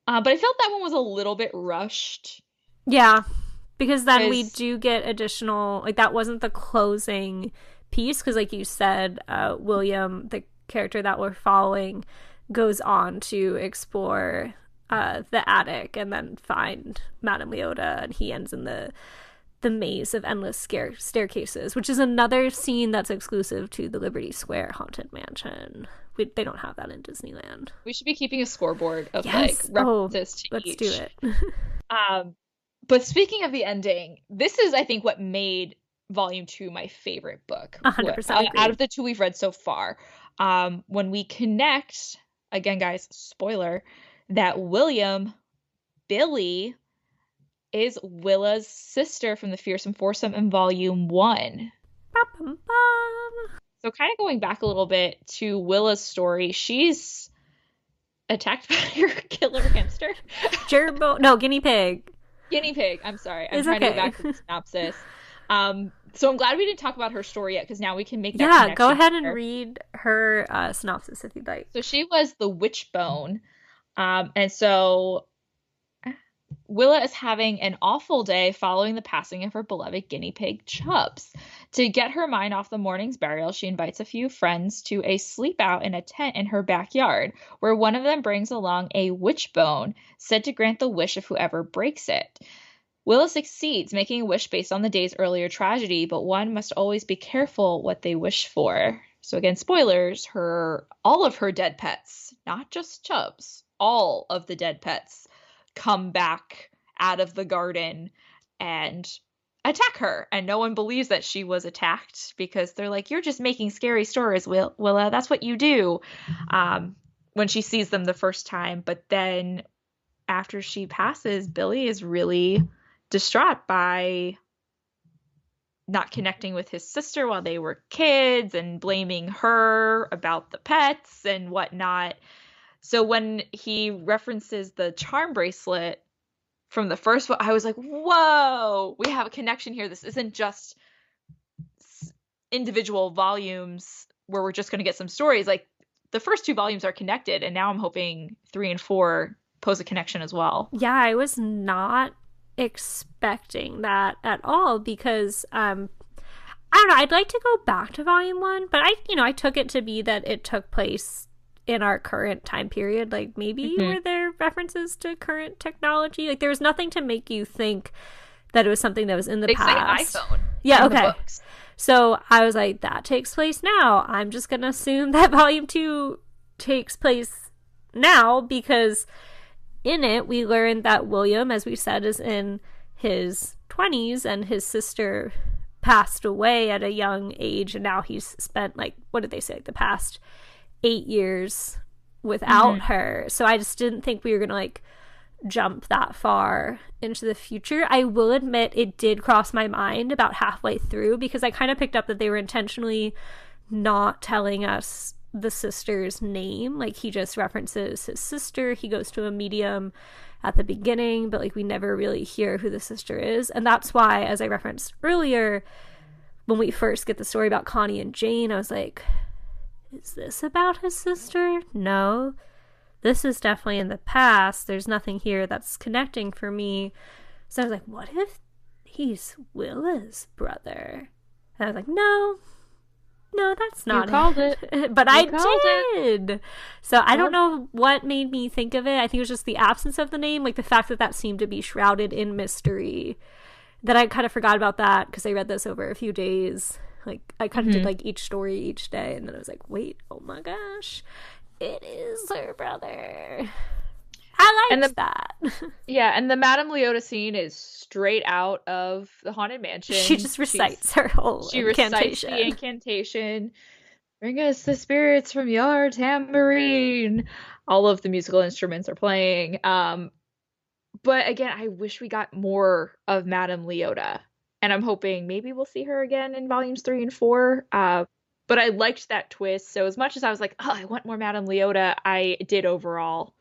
But I felt that one was a little bit rushed. Yeah, because then we do get additional, like, that wasn't the closing piece, because like you said, William, the character that we're following, goes on to explore the attic and then find Madame Leota, and he ends in the the maze of endless staircases, which is another scene that's exclusive to the Liberty Square Haunted Mansion. They don't have that in Disneyland. We should be keeping a scoreboard of Yes. references to let's each. do it. But speaking of the ending, this is, I think, what made Volume 2 my favorite book. 100% agree. Out of the two we've read so far. When we connect, again, guys, spoiler, that Billy is Willa's sister from the Fearsome Foursome in Volume 1. So kind of going back a little bit to Willa's story, she's attacked by her killer hamster. Guinea pig. Guinea pig. I'm sorry. I'm It's trying to okay. go back to the synopsis. So I'm glad we didn't talk about her story yet, because now we can make that Yeah, connection go ahead and here. read her synopsis if you'd like. So she was the Witchbone. And so Willa is having an awful day following the passing of her beloved guinea pig, Chubbs. To get her mind off the morning's burial, she invites a few friends to a sleep out in a tent in her backyard, where one of them brings along a witchbone, said to grant the wish of whoever breaks it. Willa succeeds, making a wish based on the day's earlier tragedy, but one must always be careful what they wish for. So again, spoilers, all of her dead pets, not just Chubbs, all of the dead pets come back out of the garden and attack her, and no one believes that she was attacked because they're like, you're just making scary stories, Willa, that's what you do, when she sees them the first time. But then after she passes, Billy is really distraught by not connecting with his sister while they were kids and blaming her about the pets and whatnot. So when he references the charm bracelet from the first one, I was like, whoa, we have a connection here. This isn't just individual volumes where we're just going to get some stories. Like, the first two volumes are connected, and now I'm hoping 3 and 4 pose a connection as well. Yeah, I was not expecting that at all because I don't know, I'd like to go back to volume 1, but I took it to be that it took place in our current time period. Like, maybe were there references to current technology? Like, there was nothing to make you think that it was something that was in the past. Like an iPhone. Yeah, in the okay. books. So I was like, that takes place now. I'm just gonna assume that volume 2 takes place now, because in it we learned that William, as we said, is in his 20s and his sister passed away at a young age, and now he's spent, like, what did they say, like, the past 8 years without her. So I just didn't think we were gonna, like, jump that far into the future. I will admit it did cross my mind about halfway through, because I kind of picked up that they were intentionally not telling us the sister's name. Like, he just references his sister, he goes to a medium at the beginning, but, like, we never really hear who the sister is. And that's why, as I referenced earlier, when we first get the story about Connie and Jane, I was like, is this about his sister? No, this is definitely in the past. There's nothing here that's connecting for me. So I was like, what if he's Willa's brother? And I was like, no, that's not You called it. But You I called did. So I don't know what made me think of it. I think it was just the absence of the name, like the fact that seemed to be shrouded in mystery. That I kind of forgot about that because I read this over a few days. Like, I kind of did, like, each story each day, and then I was like, wait, oh my gosh, it is her brother. I liked that. Yeah, and the Madame Leota scene is straight out of the Haunted Mansion. She just recites her whole incantation. Recites the incantation. Bring us the spirits from your tambourine. All of the musical instruments are playing. But again, I wish we got more of Madame Leota. And I'm hoping maybe we'll see her again in volumes 3 and 4. But I liked that twist. So as much as I was like, oh, I want more Madame Leota, I did overall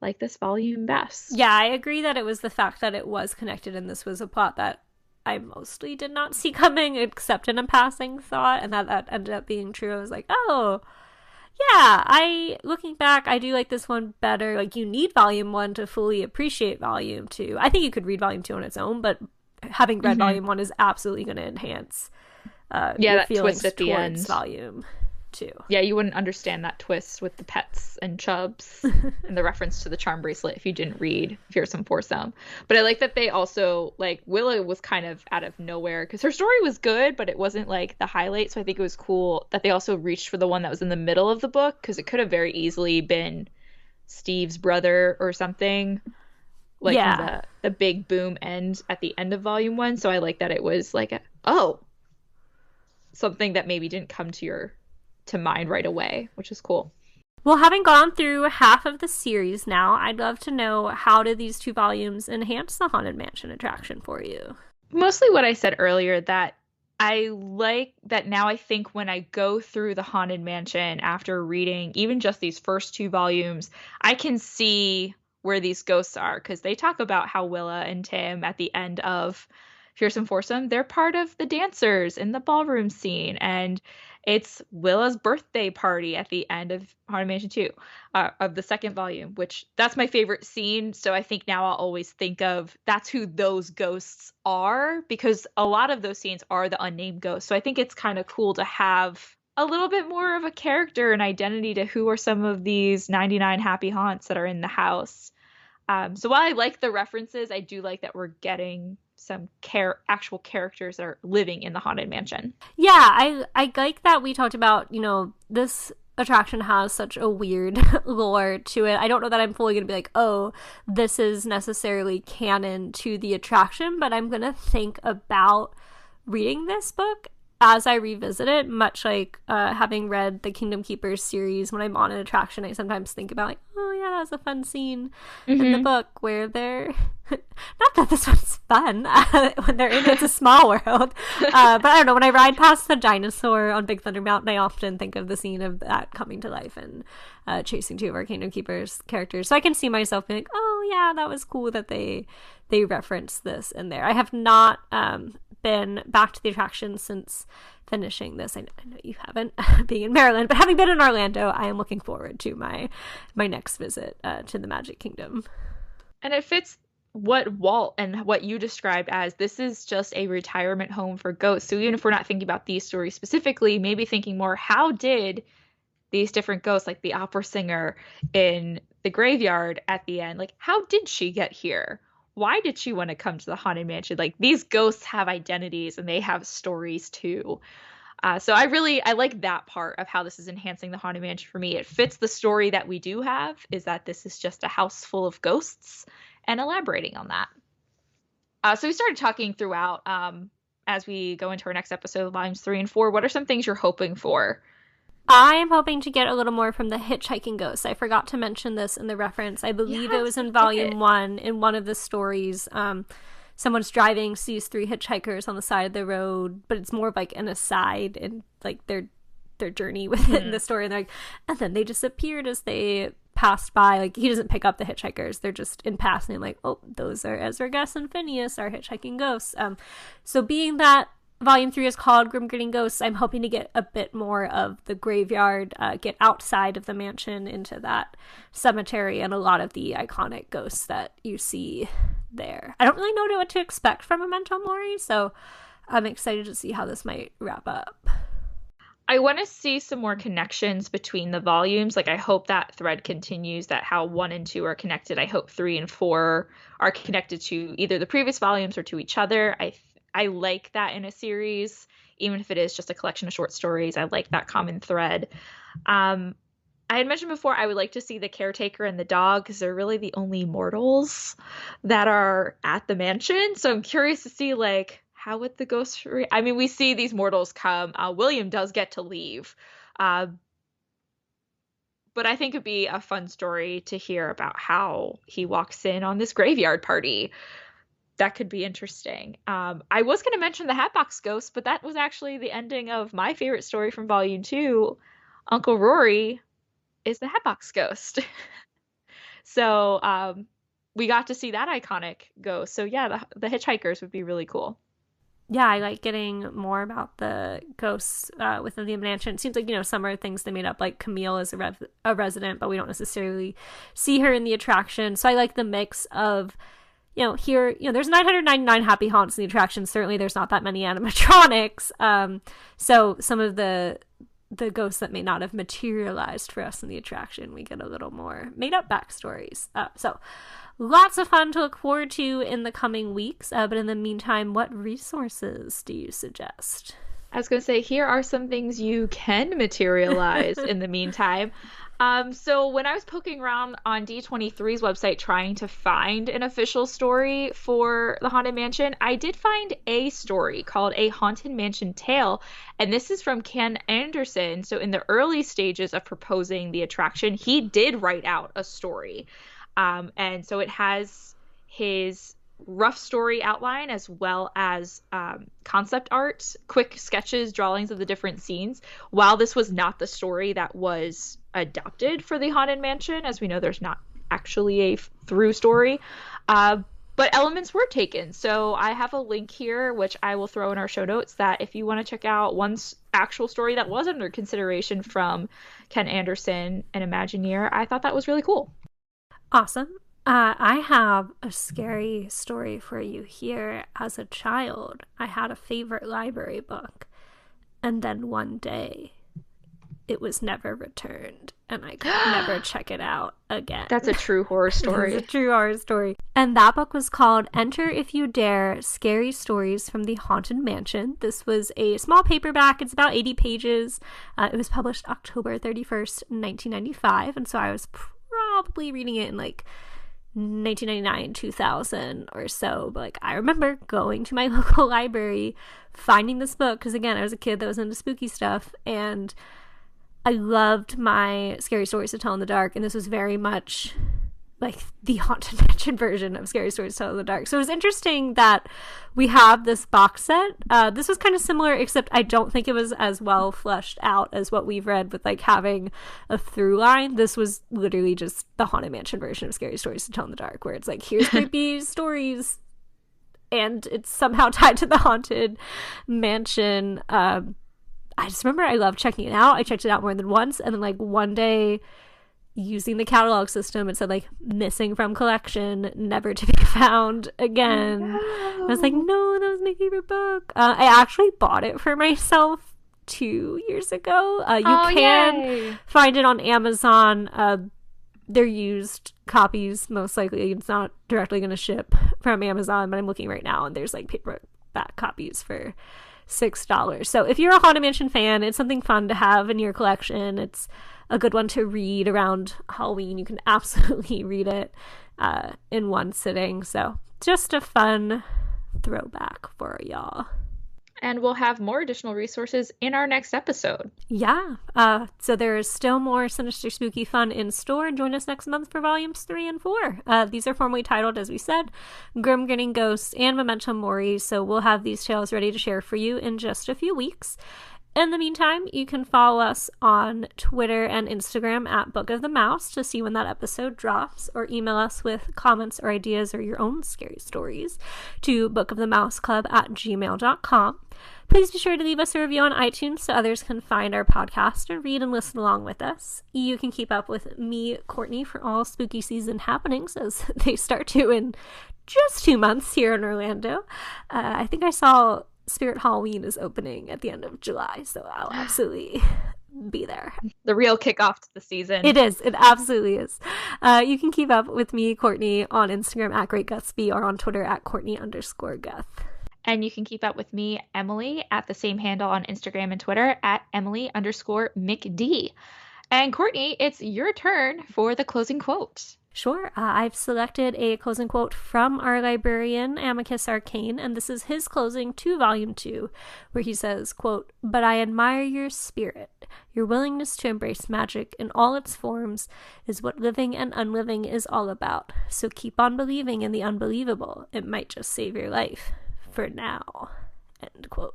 like this volume best. Yeah, I agree that it was the fact that it was connected, and this was a plot that I mostly did not see coming, except in a passing thought, and that ended up being true. I was like, oh, yeah, looking back, I do like this one better. Like, you need volume 1 to fully appreciate volume 2. I think you could read volume 2 on its own, but having read volume 1 is absolutely going to enhance your that feelings twist at the towards end. volume too. Yeah, you wouldn't understand that twist with the pets and Chubbs and the reference to the charm bracelet if you didn't read Fearsome Foursome. But I like that they also, like, Willa was kind of out of nowhere because her story was good, but it wasn't like the highlight. So I think it was cool that they also reached for the one that was in the middle of the book, because it could have very easily been Steve's brother or something, like the big boom end at the end of volume 1. So I like that it was like something that maybe didn't come to mind right away, which is cool. Well, having gone through half of the series now, I'd love to know, how did these 2 volumes enhance the Haunted Mansion attraction for you? Mostly what I said earlier, that I like that now. I think when I go through the Haunted Mansion after reading even just these first 2 volumes, I can see where these ghosts are, because they talk about how Willa and Tim at the end of Fearsome Foursome, they're part of the dancers in the ballroom scene, and it's Willa's birthday party at the end of Haunted Mansion 2, of the second volume, which that's my favorite scene. So I think now I'll always think of that's who those ghosts are, because a lot of those scenes are the unnamed ghosts. So I think it's kind of cool to have a little bit more of a character and identity to who are some of these 99 happy haunts that are in the house. So while I like the references, I do like that we're getting some actual characters that are living in the Haunted Mansion. Yeah, I like that we talked about, this attraction has such a weird lore to it. I don't know that I'm fully going to be like, oh, this is necessarily canon to the attraction, but I'm going to think about reading this book as I revisit it, much like having read the Kingdom Keepers series. When I'm on an attraction, I sometimes think about, like, oh yeah, that was a fun scene in the book where they're not that this one's fun when they're in It's a Small World, but I don't know, when I ride past the dinosaur on Big Thunder Mountain, I often think of the scene of that coming to life and chasing 2 of our Kingdom Keepers characters. So I can see myself being like, oh yeah, that was cool that they referenced this in there. I have not been back to the attraction since finishing this. I know you haven't, being in Maryland, but having been in Orlando, I am looking forward to my next visit to the Magic Kingdom. And it fits what Walt and what you described as, this is just a retirement home for ghosts. So even if we're not thinking about these stories specifically, maybe thinking more, how did these different ghosts, like the opera singer in the graveyard at the end, like, how did she get here? Why did she want to come to the Haunted Mansion? Like, these ghosts have identities and they have stories too. So I like that part of how this is enhancing the Haunted Mansion for me. It fits the story that we do have, is that this is just a house full of ghosts, and elaborating on that. So we started talking throughout as we go into our next episode, volumes 3 and 4. What are some things you're hoping for? I am hoping to get a little more from the hitchhiking ghosts. I forgot to mention this in the reference. I believe it was in volume 1 in one of the stories. Someone's driving, sees 3 hitchhikers on the side of the road, but it's more of like an aside in like their journey within the story. And and then they disappeared as they passed by. Like, he doesn't pick up the hitchhikers. They're just in passing, like, oh, those are Ezra, Gus, and Phineas, our hitchhiking ghosts. So being that Volume 3 is called Grim Grinning Ghosts, I'm hoping to get a bit more of the graveyard, get outside of the mansion into that cemetery and a lot of the iconic ghosts that you see there. I don't really know what to expect from Memento Mori, so I'm excited to see how this might wrap up. I want to see some more connections between the volumes. Like, I hope that thread continues, that how 1 and 2 are connected. I hope 3 and 4 are connected to either the previous volumes or to each other. I like that in a series, even if it is just a collection of short stories. I like that common thread. I had mentioned before I would like to see the caretaker and the dog, because they're really the only mortals that are at the mansion. So I'm curious to see, like, how would the ghosts I mean, we see these mortals come. William does get to leave. But I think it'd be a fun story to hear about how he walks in on this graveyard party. That could be interesting. I was going to mention the Hatbox Ghost, but that was actually the ending of my favorite story from Volume 2. Uncle Rory is the Hatbox Ghost. So we got to see that iconic ghost. So yeah, the hitchhikers would be really cool. Yeah, I like getting more about the ghosts within the mansion. It seems like, some are things they made up, like Camille is a resident, but we don't necessarily see her in the attraction. So I like the mix of, here, there's 999 happy haunts in the attraction. Certainly there's not that many animatronics. So some of the the ghosts that may not have materialized for us in the attraction. We get a little more made-up backstories. So lots of fun to look forward to in the coming weeks. But in the meantime, what resources do you suggest? I was going to say, here are some things you can materialize in the meantime. So when I was poking around on D23's website trying to find an official story for the Haunted Mansion, I did find a story called A Haunted Mansion Tale, and this is from Ken Anderson. So in the early stages of proposing the attraction, he did write out a story. And so it has his rough story outline as well as concept art, quick sketches, drawings of the different scenes. While this was not the story that was adopted for the Haunted Mansion, as we know there's not actually a through story, but elements were taken. So I have a link here, which I will throw in our show notes, that if you want to check out one actual story that was under consideration from Ken Anderson, an Imagineer, I thought that was really cool. Awesome. I have a scary story for you here. As a child, I had a favorite library book, and then one day it was never returned, and I could never check it out again. That's a true horror story. It's a true horror story. And that book was called Enter If You Dare, Scary Stories from the Haunted Mansion. This was a small paperback. It's about 80 pages. It was published October 31st, 1995, and so I was probably reading it in like 1999, 2000 or so. But like, I remember going to my local library, finding this book, because again, I was a kid that was into spooky stuff, and I loved my scary stories to tell in the dark, and this was very much like the Haunted Mansion version of Scary Stories to Tell in the Dark. So it was interesting that we have this box set. This was kind of similar, except I don't think it was as well fleshed out as what we've read with like having a through line. This was literally just the Haunted Mansion version of Scary Stories to Tell in the Dark, where it's like, here's creepy stories, and it's somehow tied to the Haunted Mansion. I just remember I loved checking it out. I checked it out more than once, and then like one day, using the catalog system, it said like missing from collection, never to be found again. I was like, no, that was my favorite book. I actually bought it for myself 2 years ago. You can find it on Amazon. They're used copies, most likely. It's not directly going to ship from Amazon, but I'm looking right now, and there's like paperback copies for $6. So if you're a Haunted Mansion fan, it's something fun to have in your collection. It's a good one to read around Halloween. You can absolutely read it in one sitting. So just a fun throwback for y'all. And we'll have more additional resources in our next episode. Yeah. So there is still more Sinister Spooky fun in store. Join us next month for volumes 3 and 4. These are formally titled, as we said, Grim Grinning Ghosts and Memento Mori. So we'll have these tales ready to share for you in just a few weeks. In the meantime, you can follow us on Twitter and Instagram at Book of the Mouse to see when that episode drops, or email us with comments or ideas or your own scary stories to bookofthemouseclub@gmail.com. Please be sure to leave us a review on iTunes so others can find our podcast and read and listen along with us. You can keep up with me, Courtney, for all spooky season happenings as they start to in just 2 months here in Orlando. I think I saw Spirit Halloween is opening at the end of July, so I'll absolutely be there. The real kickoff to the season. It is. It absolutely is. You can keep up with me, Courtney, on Instagram at GreatGutsby or on Twitter at Courtney_Guth. And you can keep up with me, Emily, at the same handle on Instagram and Twitter at Emily_McD. And Courtney, it's your turn for the closing quote. Sure. I've selected a closing quote from our librarian, Amicus Arcane, and this is his closing to Volume 2, where he says, quote, "But I admire your spirit. Your willingness to embrace magic in all its forms is what living and unliving is all about. So keep on believing in the unbelievable. It might just save your life. For now." End quote.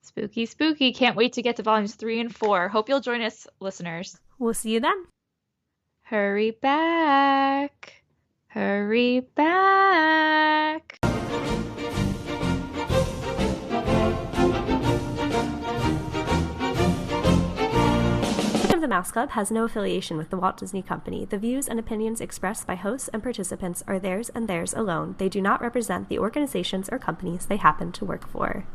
Spooky, spooky. Can't wait to get to Volumes 3 and 4. Hope you'll join us, listeners. We'll see you then. Hurry back. Hurry back. The Mouse Club has no affiliation with the Walt Disney Company. The views and opinions expressed by hosts and participants are theirs and theirs alone. They do not represent the organizations or companies they happen to work for.